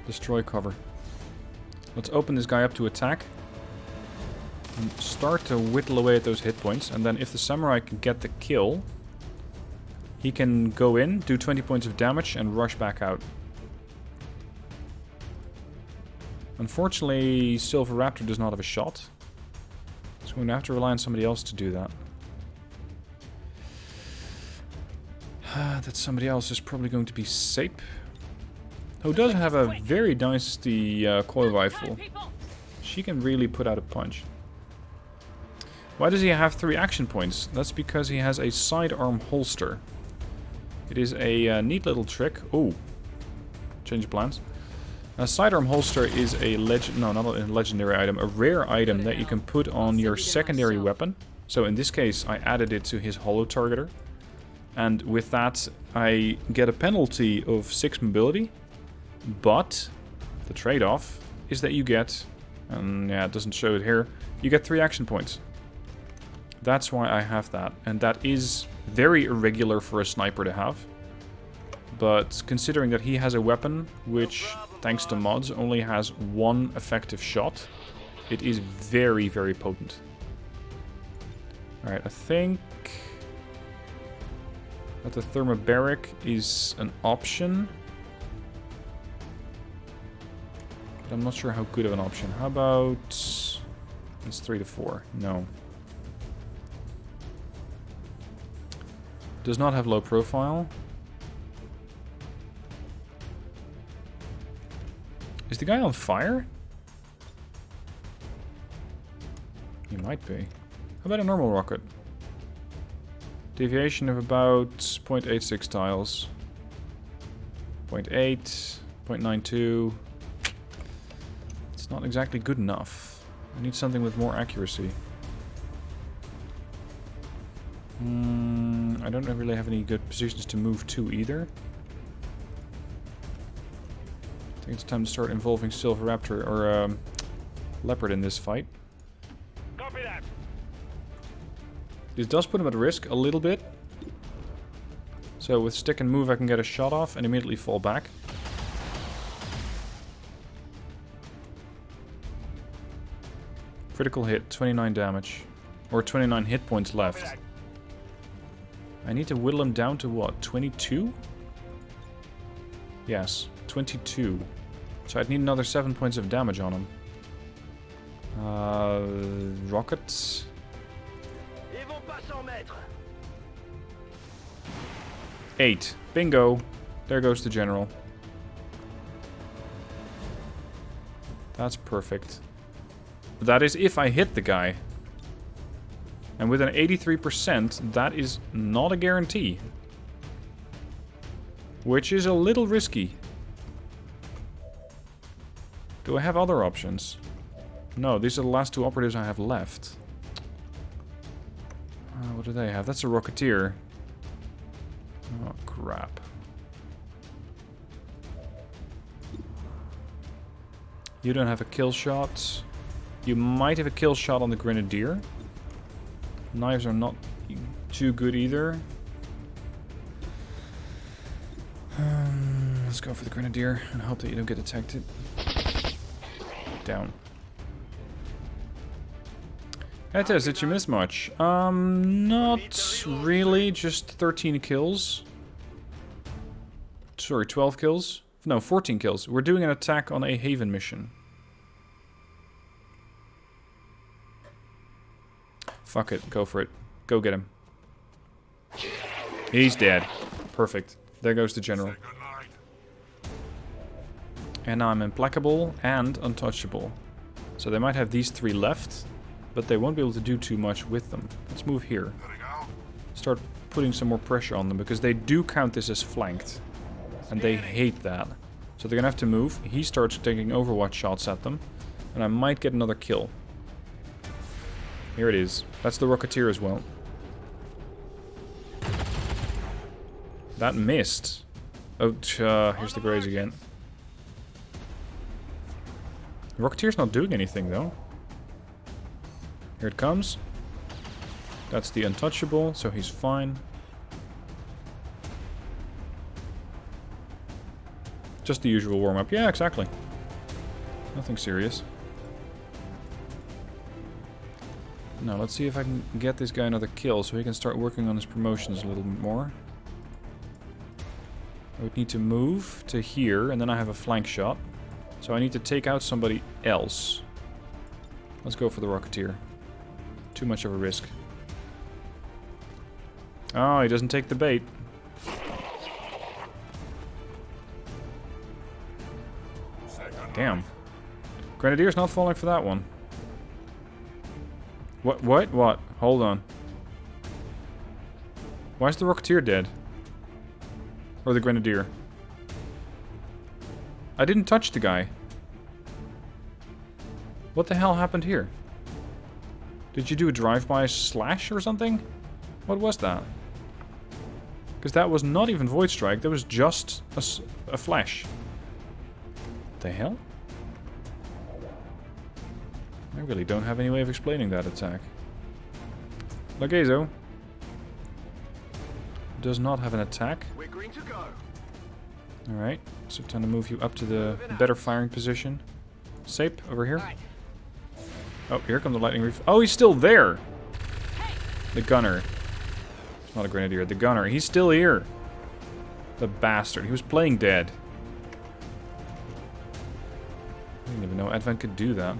Destroy cover. Let's open this guy up to attack. And start to whittle away at those hit points. And then if the samurai can get the kill, he can go in, do 20 points of damage, and rush back out. Unfortunately, Silver Raptor does not have a shot. So I'm going to have to rely on somebody else to do that. That somebody else is probably going to be Sape. Who does have a very nice coil rifle. She can really put out a punch. Why does he have 3 action points? That's because he has a sidearm holster. It is a neat little trick. Oh, change plans. A sidearm holster is a not a legendary item, a rare item that you can put on your secondary weapon. So in this case, I added it to his holo targeter. And with that, I get a penalty of 6 mobility. But the trade-off is that you get, and yeah, it doesn't show it here, you get 3 action points. That's why I have that. And that is very irregular for a sniper to have. But considering that he has a weapon which, thanks to mods, only has 1 effective shot, it is very, very potent. Alright, I think that the thermobaric is an option. But I'm not sure how good of an option. How about... it's 3 to 4. No. Does not have low profile. Is the guy on fire? He might be. How about a normal rocket? Deviation of about 0.86 tiles. 0.8, 0.92. It's not exactly good enough. I need something with more accuracy. I don't really have any good positions to move to either. I think it's time to start involving Silver Raptor or Leopard in this fight. Copy that. This does put him at risk a little bit. So with stick and move I can get a shot off and immediately fall back. Critical hit, 29 damage. Or 29 hit points left. I need to whittle him down to what, 22? Yes, 22. So I'd need another 7 points of damage on him. Rockets. 8. Bingo. There goes the general. That's perfect. But that is if I hit the guy. And with an 83%, that is not a guarantee. Which is a little risky. Do I have other options? No, these are the last two operatives I have left. What do they have? That's a Rocketeer. Oh, crap. You don't have a kill shot. You might have a kill shot on the Grenadier. Knives are not too good either. Let's go for the Grenadier and hope that you don't get detected. Down. Etes, did you miss much? Not really, just 13 kills. Sorry, 12 kills? No, 14 kills. We're doing an attack on a Haven mission. Fuck it, go for it. Go get him. He's dead. Perfect. There goes the general. And now I'm implacable and untouchable. So they might have these 3 left, but they won't be able to do too much with them. Let's move here. Start putting some more pressure on them, because they do count this as flanked. And they hate that. So they're gonna have to move. He starts taking Overwatch shots at them. And I might get another kill. Here it is. That's the Rocketeer as well. That missed. Oh, here's the Greys again. The Rocketeer's not doing anything, though. Here it comes. That's the Untouchable, so he's fine. Just the usual warm-up. Yeah, exactly. Nothing serious. Now, let's see if I can get this guy another kill so he can start working on his promotions a little bit more. I would need to move to here, and then I have a flank shot. So I need to take out somebody else. Let's go for the Rocketeer. Too much of a risk. Oh, he doesn't take the bait. Damn. Grenadier's not falling for that one. What? Hold on. Why is the Rocketeer dead? Or the Grenadier? I didn't touch the guy. What the hell happened here? Did you do a drive-by slash or something? What was that? Because that was not even Void Strike, that was just a flash. What the hell? I really don't have any way of explaining that attack. Lagezo does not have an attack. We're green to go. Alright, so time to move you up to the better firing position. Sape, over here. Oh, here comes the lightning reef. Oh, he's still there! The gunner. It's not a Grenadier, the gunner. He's still here! The bastard. He was playing dead. I didn't even know Advent could do that.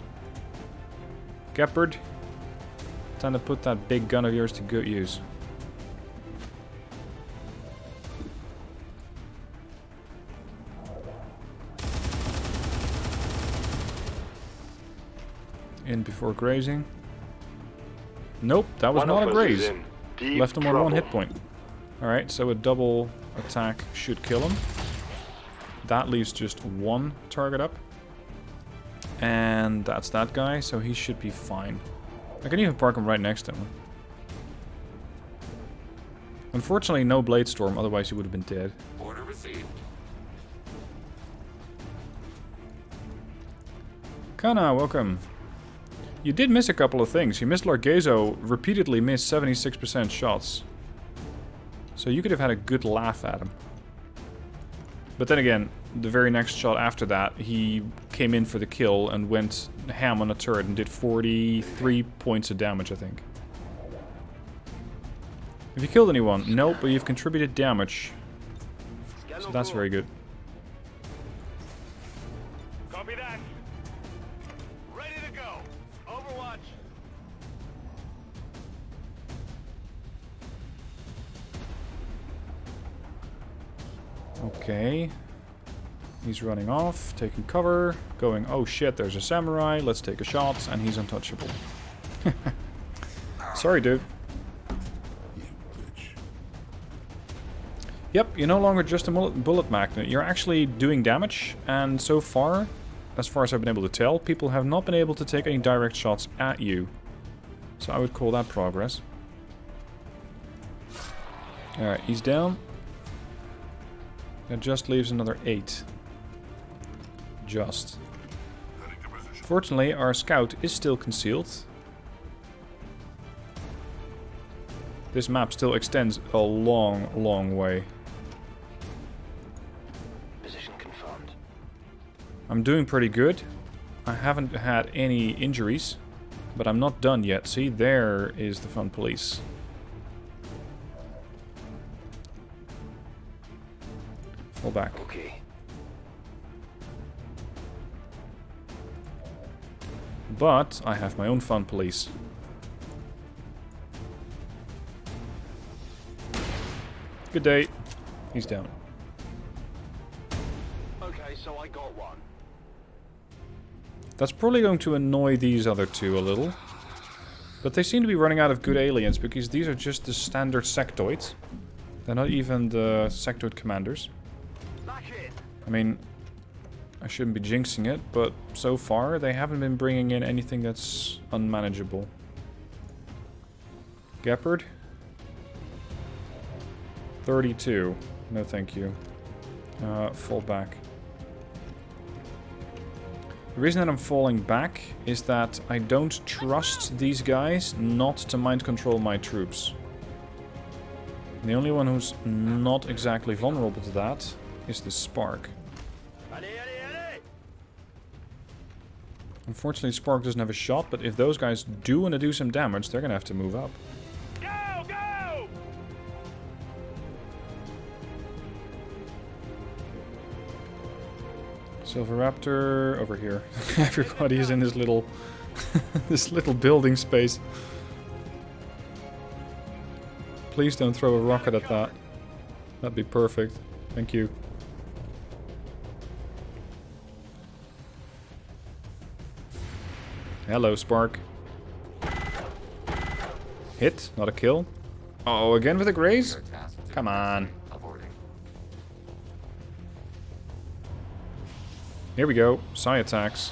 Gepard. Time to put that big gun of yours to good use. In before grazing. Nope, that was not a graze. Left him on 1 hit point. Alright, so a double attack should kill him. That leaves just 1 target up. And that's that guy, so he should be fine. I can even park him right next to him. Unfortunately, no Blade Storm, otherwise he would have been dead. Order received. Kana, welcome. You did miss a couple of things. You missed Largezo repeatedly missed 76% shots. So you could have had a good laugh at him. But then again, the very next shot after that, he came in for the kill and went ham on a turret and did 43 points of damage, I think. Have you killed anyone? Nope, but you've contributed damage. So that's very good. Copy that. Ready to go. Overwatch. Okay. He's running off, taking cover, going, oh shit, there's a samurai, let's take a shot, and he's untouchable. Sorry, dude. Yep, you're no longer just a bullet magnet. You're actually doing damage, and so far, as I've been able to tell, people have not been able to take any direct shots at you. So I would call that progress. Alright, he's down. That just leaves another 8. Just. Fortunately, our scout is still concealed. This map still extends a long, long way. Position confirmed. I'm doing pretty good. I haven't had any injuries, but I'm not done yet. See, there is the fun police. Fall back. Okay. But I have my own fun police. Good day. He's down. Okay, so I got one. That's probably going to annoy these other two a little. But they seem to be running out of good aliens, because these are just the standard sectoids. They're not even the sectoid commanders. I mean, I shouldn't be jinxing it, but so far they haven't been bringing in anything that's unmanageable. Gepard? 32. No thank you. Fall back. The reason that I'm falling back is that I don't trust these guys not to mind control my troops. The only one who's not exactly vulnerable to that is the Spark. Unfortunately, Spark doesn't have a shot, but if those guys do want to do some damage, they're going to have to move up. Go, go! Silver Raptor over here. Everybody's in this little this little building space. Please don't throw a rocket at that. That'd be perfect. Thank you. Hello, Spark. Hit, not a kill. Oh, again with a graze? Come on. Here we go. Psi attacks.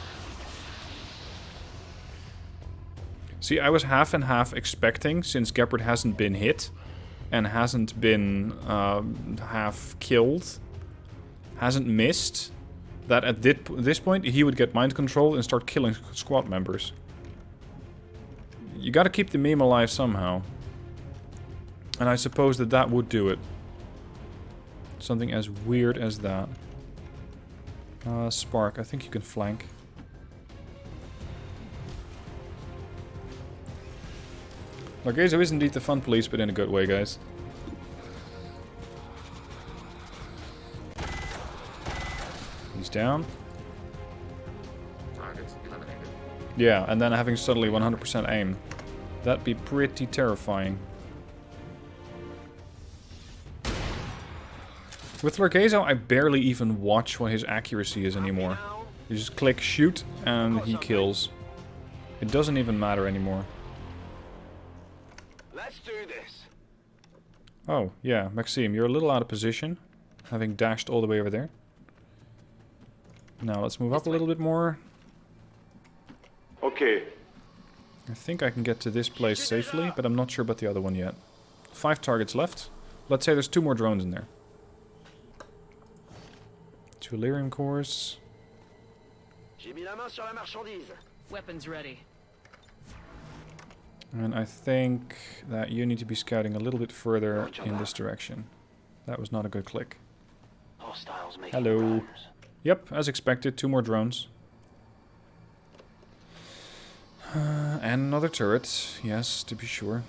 See, I was half and half expecting, since Gepard hasn't been hit and hasn't been half killed, hasn't missed, that at this point he would get mind control and start killing squad members. You gotta keep the meme alive somehow. And I suppose that that would do it. Something as weird as that. Spark, I think you can flank. Largezo is indeed the fun police, but in a good way, guys. He's down. Targets eliminated. Yeah, and then having suddenly 100% aim. That'd be pretty terrifying. With Largezo, I barely even watch what his accuracy is anymore. You just click shoot and he kills. It doesn't even matter anymore. Let's do this. Oh, yeah, Maxime, you're a little out of position, having dashed all the way over there. Now let's move up a little bit more. Okay. I think I can get to this place safely, but I'm not sure about the other one yet. 5 targets left. Let's say there's 2 more drones in there. 2 Lyrium cores. J'ai mis la main sur la marchandise. Weapons ready. And I think that you need to be scouting a little bit further in this direction. That was not a good click. Hostiles making Hello. runs. Yep, as expected, 2 more drones. And another turret, yes, to be sure.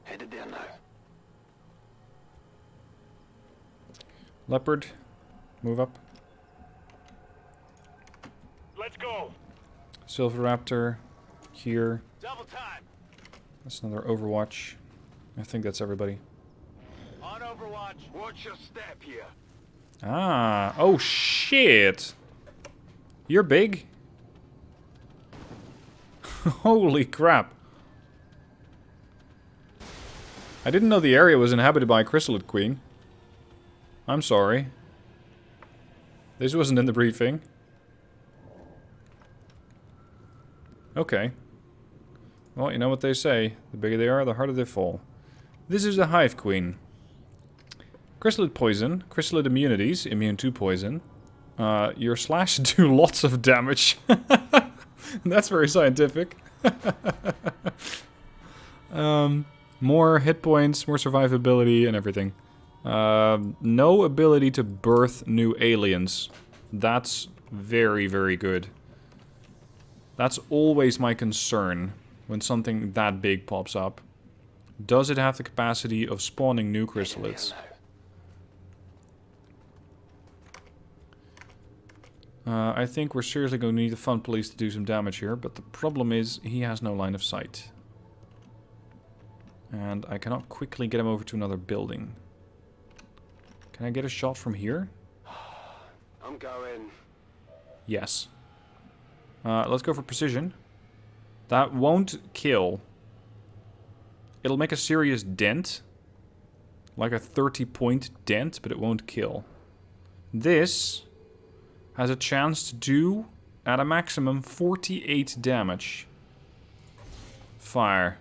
Headed there now. Leopard, move up. Let's go. Silver Raptor, here. Double time. That's another Overwatch. I think that's everybody. On Overwatch. Watch your step here. Ah, oh shit! You're big? Holy crap. I didn't know the area was inhabited by a Chrysalid Queen. I'm sorry. This wasn't in the briefing. Okay. Well, you know what they say. The bigger they are, the harder they fall. This is the Hive Queen. Chrysalid poison, chrysalid immunities, immune to poison. Your slash do lots of damage. That's very scientific. More hit points, more survivability, and everything. No ability to birth new aliens. That's very, very good. That's always my concern when something that big pops up. Does it have the capacity of spawning new chrysalids? I think we're seriously going to need the Fun Police to do some damage here, but the problem is he has no line of sight. And I cannot quickly get him over to another building. Can I get a shot from here? I'm going. Yes. Let's go for precision. That won't kill. It'll make a serious dent. Like a 30-point dent, but it won't kill. This has a chance to do, at a maximum, 48 damage. Fire.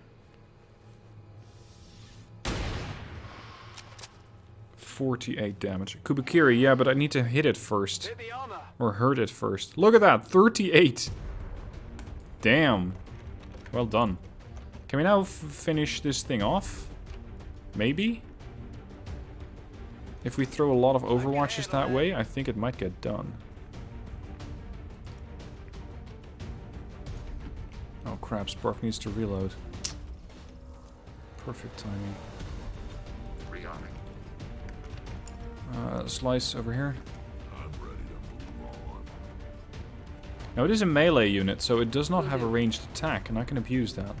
48 damage. Kubikiri, yeah, but I need to hit it first. Hit the armor. Or hurt it first. Look at that, 38! Damn. Well done. Can we now finish this thing off? Maybe? If we throw a lot of Overwatches that way, I think it might get done. Oh crap, Spark needs to reload. Perfect timing. Slice over here. Now it is a melee unit, so it does not have a ranged attack, and I can abuse that.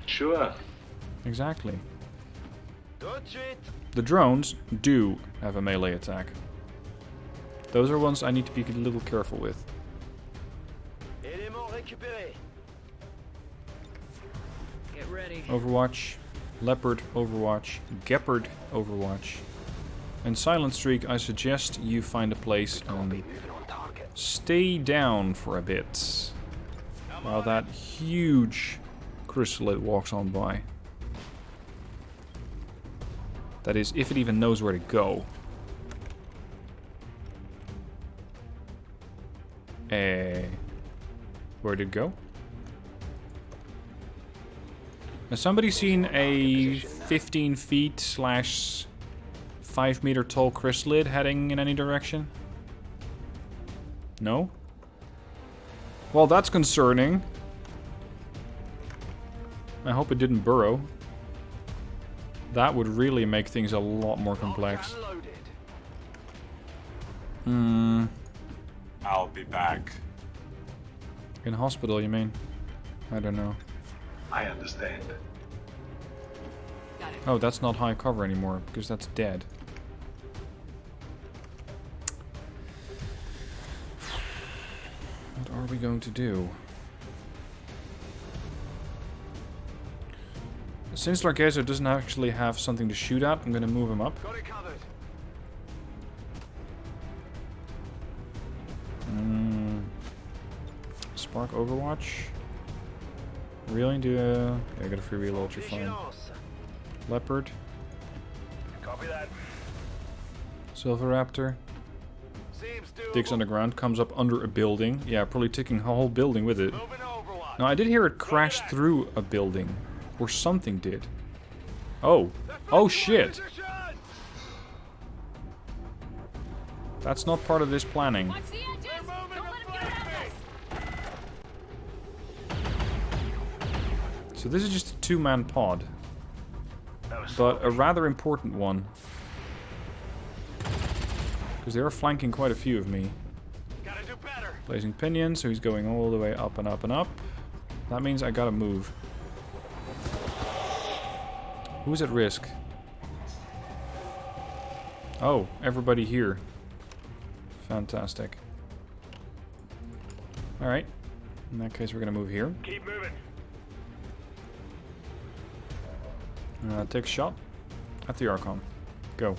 Sure. Exactly. Tout de suite. The drones do have a melee attack. Those are ones I need to be a little careful with. Élément récupéré. Get ready. Overwatch, Leopard Overwatch, Gepard Overwatch. And Silent Streak, I suggest you find a place and Moving on target. stay down for a bit while that huge chrysalid walks on by. That is, if it even knows where to go. Where did it go? Has somebody seen a 15 feet slash 5 meter tall chrysalid heading in any direction? No? Well, that's concerning. I hope it didn't burrow. That would really make things a lot more complex. I'll be back. In hospital, you mean? I don't know. I understand. Oh, that's not high cover anymore, because that's dead. are we going to do? Since Largezo doesn't actually have something to shoot at, I'm gonna move him up. Got it covered. Spark Overwatch. Really? Yeah, I got a free reload, you're fine. Leopard. Copy that. Silver Raptor. Seems doable. Digs underground, comes up under a building. Yeah, probably taking a whole building with it. Moving to Overwatch. Now, I did hear it crash through a building. Or something did. Oh. Oh, shit. That's not part of this planning. Watch the edges! Don't let him get around us! So this is just a two-man pod. But a rather important one. Because they are flanking quite a few of me. Gotta do better. Blazing Pinion, so he's going all the way up and up and up. That means I gotta move. Who's at risk? Oh, everybody here. Fantastic. Alright. In that case, we're gonna move here. Keep moving. Take a shot at the Archon. Go.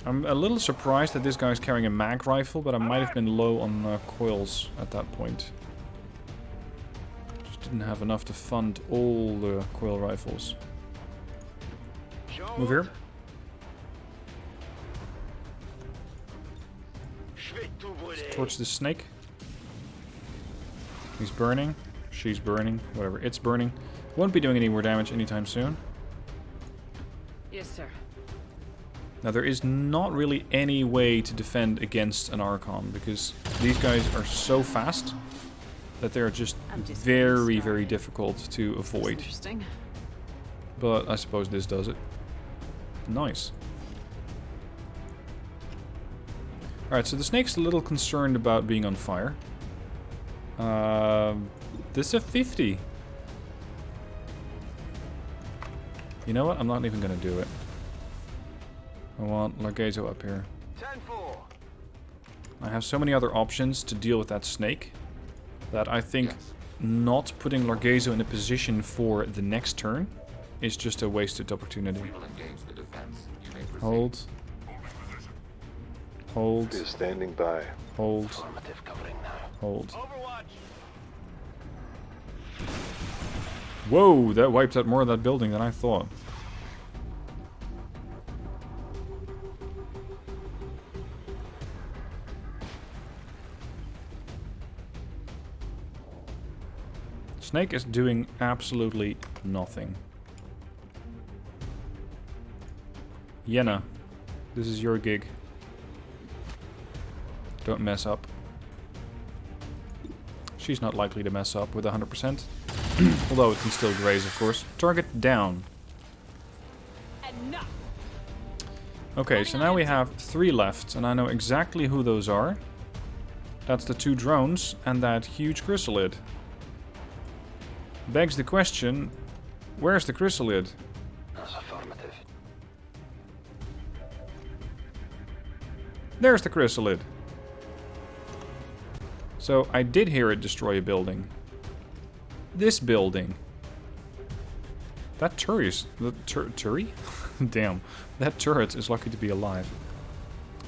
I'm a little surprised that this guy's carrying a mag rifle, but I might have been low on coils at that point. Just didn't have enough to fund all the coil rifles. Move here. Torch the snake. He's burning. She's burning. Whatever. It's burning. Won't be doing any more damage anytime soon. Yes, sir. Now, there is not really any way to defend against an Archon, because these guys are so fast that they're just very, very difficult to avoid. Interesting. But I suppose this does it. Nice. Alright, so the snake's a little concerned about being on fire. This is a 50. You know what? I'm not even going to do it. I want Largezo up here. 10-4. I have so many other options to deal with that snake that I think not putting Largezo in a position for the next turn is just a wasted opportunity. Hold. Hold. Is standing by. Hold. Affirmative covering now. Hold. Overwatch. Whoa, that wiped out more of that building than I thought. Snake is doing absolutely nothing. Yenna, this is your gig. Don't mess up. She's not likely to mess up with 100%. Although it can still graze, of course. Target down. Okay, so now we have 3 left, and I know exactly who those are. That's the 2 drones and that huge chrysalid. Begs the question, where's the chrysalid? That's affirmative. There's the chrysalid. So I did hear it destroy a building. This building. That turret, damn, that turret is lucky to be alive.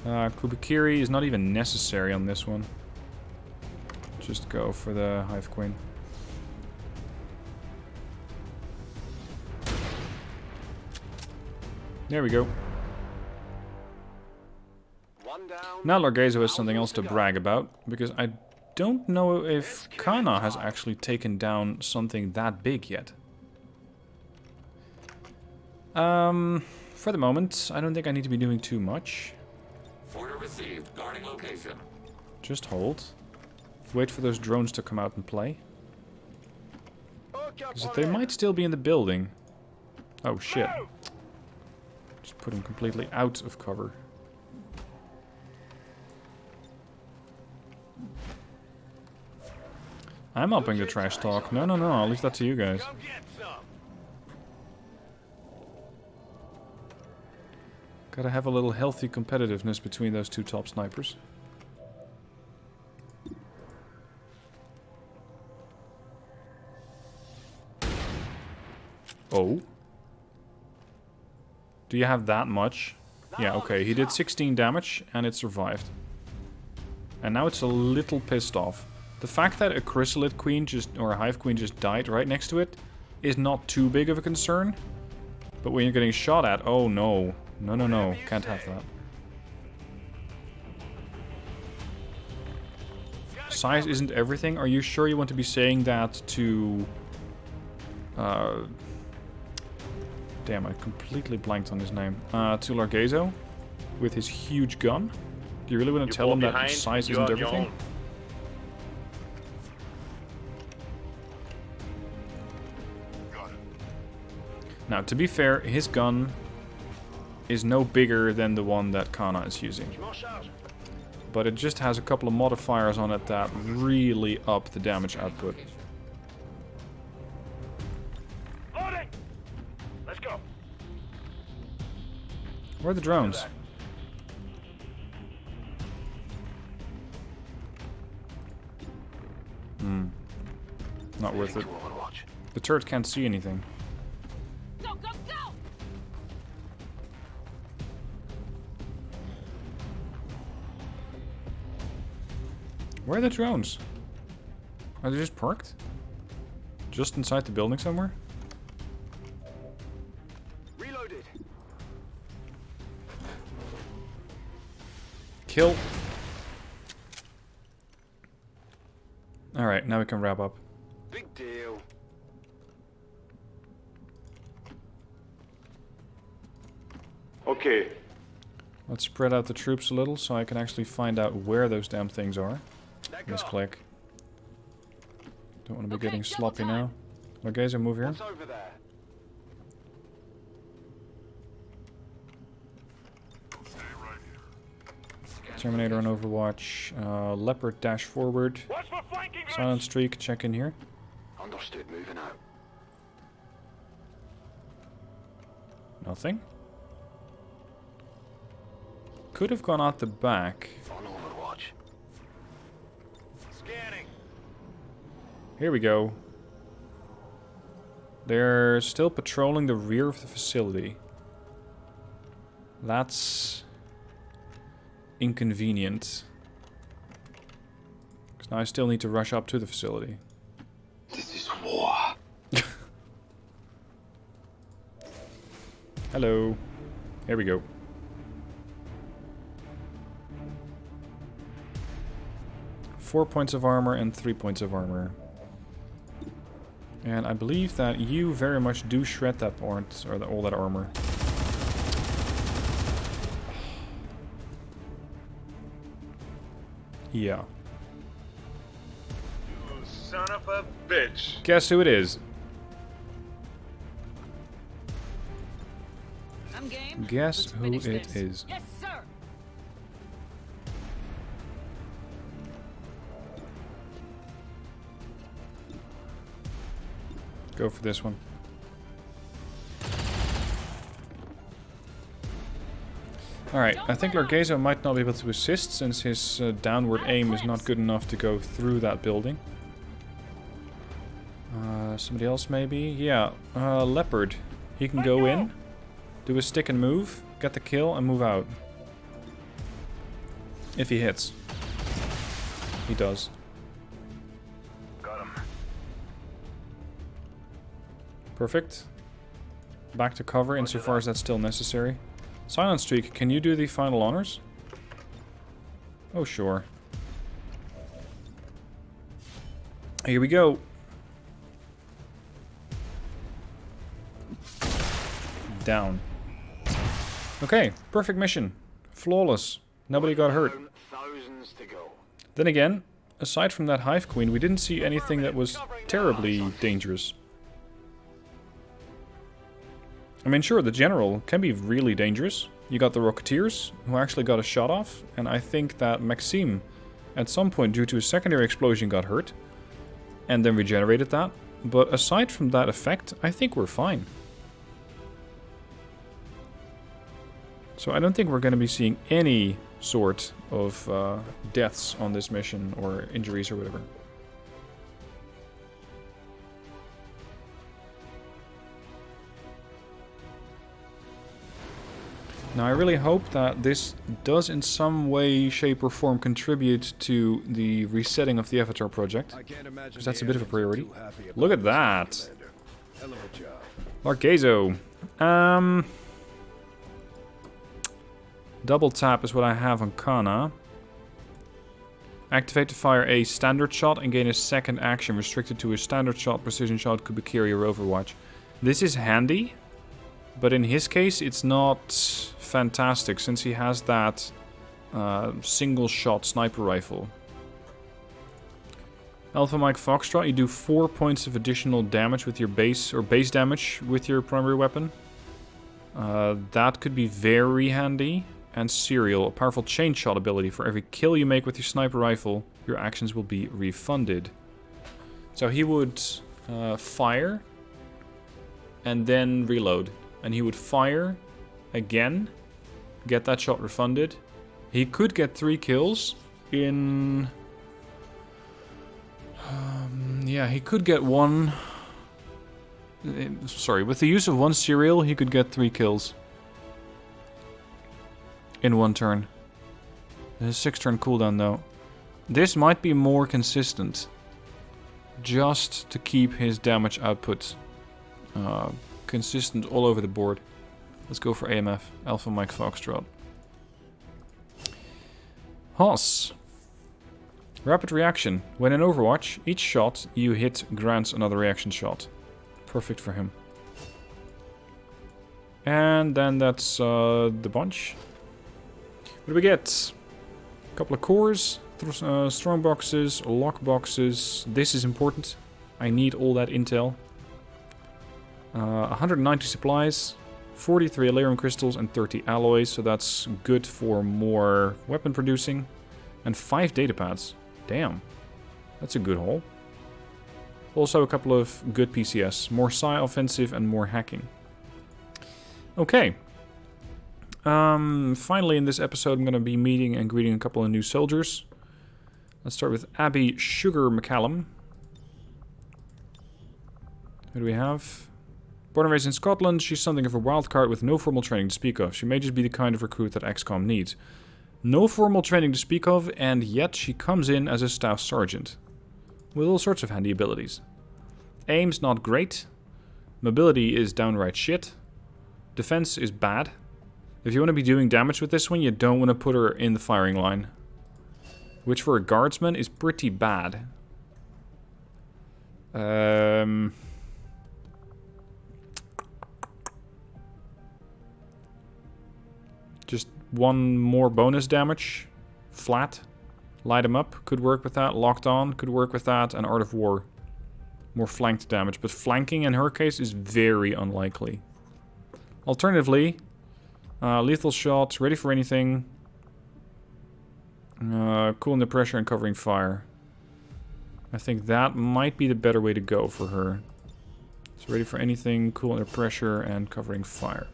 Kubikiri is not even necessary on this one. Just go for the Hive Queen. There we go. One down. Now Largezo has something else to brag about, because I don't know if Kana has actually taken down something that big yet. For the moment, I don't think I need to be doing too much. Order received. Guarding location. Just hold. Wait for those drones to come out and play. Because they might still be in the building. Oh shit. Just put them completely out of cover. I'm upping the trash talk. No, I'll leave that to you guys. Come get some. Gotta have a little healthy competitiveness between those 2 top snipers. Oh. Do you have that much? Yeah, okay. He did 16 damage and it survived. And now it's a little pissed off. The fact that a chrysalid queen or a hive queen just died right next to it is not too big of a concern. But when you're getting shot at, oh no. No, no, no. Can't have that. Size isn't everything. Are you sure you want to be saying that to... damn, I completely blanked on his name. To Largezo? With his huge gun? Do you really want to tell him that size isn't everything? Now, to be fair, his gun is no bigger than the one that Kana is using. But it just has a couple of modifiers on it that really up the damage output. Loading! Let's go. Where are the drones? Not worth it. The turret can't see anything. Go, go, go! Where are the drones? Are they just parked? Just inside the building somewhere? Reloaded. Kill. Alright, now we can wrap up. Big deal. Okay. Let's spread out the troops a little so I can actually find out where those damn things are. Misclick. Don't want to be getting sloppy now. Largezo, move here. What's over there? Terminator on Overwatch. Leopard dash forward. Watch for flanking rush. Silent Streak, check in here. Understood, moving out. Nothing. Could have gone out the back. On Overwatch. Scanning. Here we go. They're still patrolling the rear of the facility. That's inconvenient. Because now I still need to rush up to the facility. This is war. Hello. Here we go. Four points of armor and 3 points of armor. And I believe that you very much do shred that part, or all that armor. Yeah. You son of a bitch. Guess who it is? I'm game. Guess Let's who finish it this. is. Yes, sir. Go for this one. Alright, I think Largezo might not be able to assist since his downward aim is not good enough to go through that building. Somebody else maybe? Yeah, Leopard. He can go in, do a stick and move, get the kill and move out. If he hits. He does. Got him. Perfect. Back to cover insofar as that's still necessary. Silent Streak, can you do the final honors? Oh, sure. Here we go. Down. Okay, perfect mission. Flawless. Nobody got hurt. Thousands to go. Then again, aside from that Hive Queen, we didn't see anything that was terribly dangerous. I mean, sure, the General can be really dangerous. You got the Rocketeers, who actually got a shot off, and I think that Maxime, at some point due to a secondary explosion, got hurt, and then regenerated that. But aside from that effect, I think we're fine. So I don't think we're going to be seeing any sort of deaths on this mission, or injuries or whatever. Now I really hope that this does in some way, shape or form contribute to the resetting of the Avatar project. Because that's a bit of a priority. Look at that! Largazo. Double tap is what I have on Kana. Activate to fire a standard shot and gain a second action restricted to a standard shot, precision shot, Kubikiri or Overwatch. This is handy, but in his case it's not fantastic since he has that single shot sniper rifle. Alpha Mike Foxtrot, you do 4 points of additional damage with your base, or base damage with your primary weapon. That could be very handy. And Serial, a powerful chain shot ability. For every kill you make with your sniper rifle, your actions will be refunded. So he would fire and then reload. And he would fire again, get that shot refunded. He could get 3 kills in... yeah, he could get 1... sorry, with the use of 1 Serial, he could get 3 kills. In 1 turn. There's a 6-turn cooldown though. This might be more consistent. Just to keep his damage output consistent all over the board. Let's go for AMF. Alpha Mike Foxtrot. Hoss. Rapid reaction. When in Overwatch, each shot you hit grants another reaction shot. Perfect for him. And then that's the bunch. What do we get? A couple of cores, strong boxes, lock boxes. This is important. I need all that intel. 190 supplies, 43 Elerium crystals and 30 alloys. So that's good for more weapon producing. And 5 datapads. Damn. That's a good haul. Also a couple of good PCS. More Psi offensive and more hacking. Okay. Finally in this episode I'm going to be meeting and greeting a couple of new soldiers. Let's start with Abby Sugar McCallum. Who do we have? Born and raised in Scotland, she's something of a wild card with no formal training to speak of. She may just be the kind of recruit that XCOM needs. No formal training to speak of, and yet she comes in as a staff sergeant. With all sorts of handy abilities. Aim's not great. Mobility is downright shit. Defense is bad. If you want to be doing damage with this one, you don't want to put her in the firing line. Which for a guardsman is pretty bad. Just 1 more bonus damage. Flat. Light him up. Could work with that. Locked on. Could work with that. And Art of War. More flanked damage. But flanking in her case is very unlikely. Alternatively... lethal shot, ready for anything. Cooling the pressure and covering fire. I think that might be the better way to go for her. So ready for anything, cooling the pressure and covering fire.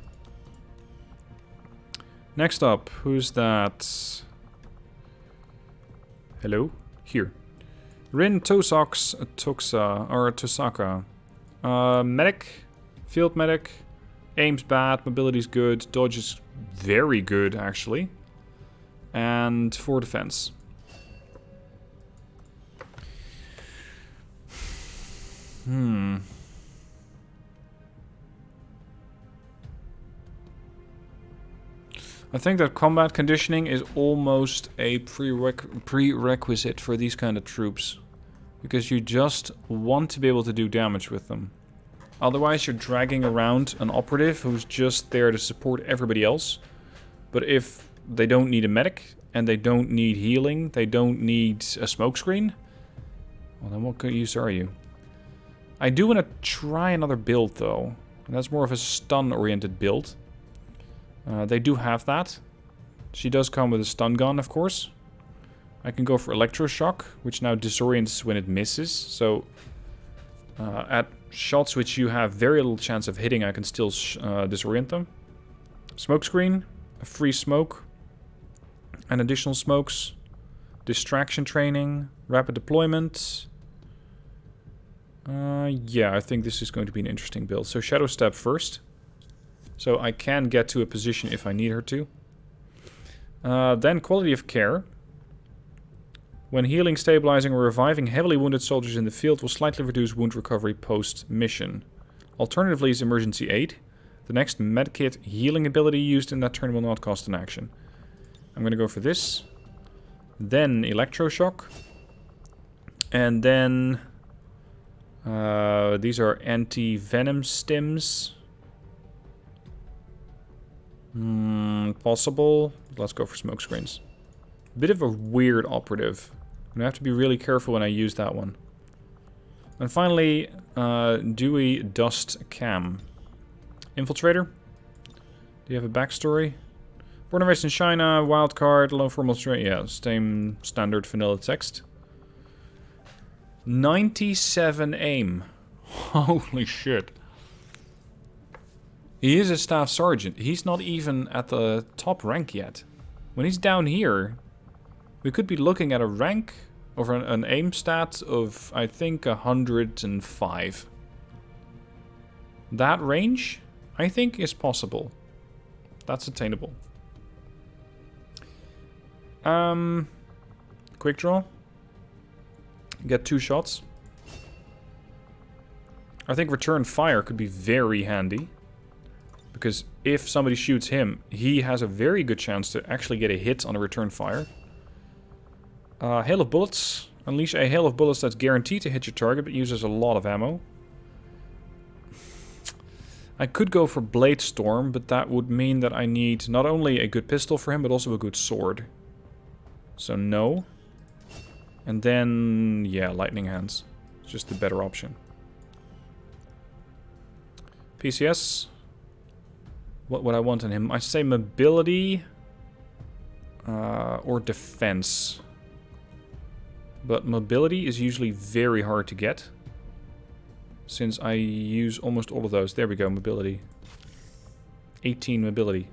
Next up, who's that? Hello? Here. Rin Tosaka. Medic. Field medic. Aim's bad, mobility's good, dodge is very good actually. And 4 defense. I think that combat conditioning is almost a prerequisite for these kind of troops. Because you just want to be able to do damage with them. Otherwise, you're dragging around an operative who's just there to support everybody else. But if they don't need a medic, and they don't need healing, they don't need a smokescreen, well then what use are you? I do want to try another build though. And that's more of a stun-oriented build. They do have that. She does come with a stun gun, of course. I can go for electroshock, which now disorients when it misses. So, at shots which you have very little chance of hitting, I can still disorient them. Smokescreen, a free smoke, and additional smokes, distraction training, rapid deployment. Yeah, I think this is going to be an interesting build. So Shadow Step first. So I can get to a position if I need her to. Then quality of care. When healing, stabilizing, or reviving heavily wounded soldiers in the field will slightly reduce wound recovery post-mission. Alternatively is emergency aid. The next medkit healing ability used in that turn will not cost an action. I'm going to go for this. Then electroshock. And then these are anti-venom stims. Possible. Let's go for smoke screens. Bit of a weird operative. I'm going to have to be really careful when I use that one. And finally, Dewey Dust Cam. Infiltrator. Do you have a backstory? Born and raised in China, wildcard, low formal straight. Yeah, same standard vanilla text. 97 aim. Holy shit. He is a staff sergeant. He's not even at the top rank yet. When he's down here, we could be looking at a rank over an aim stat of, I think, 105. That range, I think, is possible. That's attainable. Quick draw. Get 2 shots. I think return fire could be very handy. Because if somebody shoots him, he has a very good chance to actually get a hit on a return fire. Hail of bullets. Unleash a hail of bullets that's guaranteed to hit your target, but uses a lot of ammo. I could go for Blade Storm, but that would mean that I need not only a good pistol for him, but also a good sword. So no. And then, yeah, Lightning Hands. It's just the better option. PCS. What would I want in him? I say mobility or defense. But mobility is usually very hard to get. Since I use almost all of those. There we go, mobility. 18 mobility.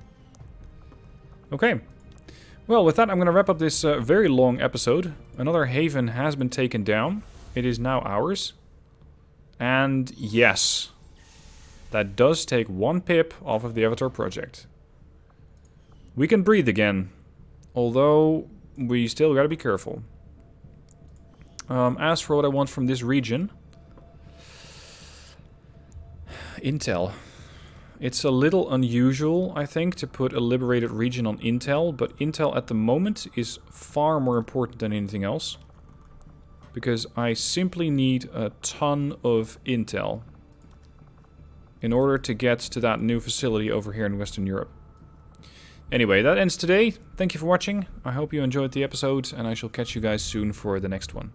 Okay. Well, with that, I'm going to wrap up this very long episode. Another haven has been taken down. It is now ours. And yes, that does take 1 pip off of the Avatar project. We can breathe again. Although, we still gotta be careful. As for what I want from this region... Intel. It's a little unusual, I think, to put a liberated region on Intel, but Intel at the moment is far more important than anything else. Because I simply need a ton of Intel in order to get to that new facility over here in Western Europe. Anyway, that ends today. Thank you for watching. I hope you enjoyed the episode, and I shall catch you guys soon for the next one.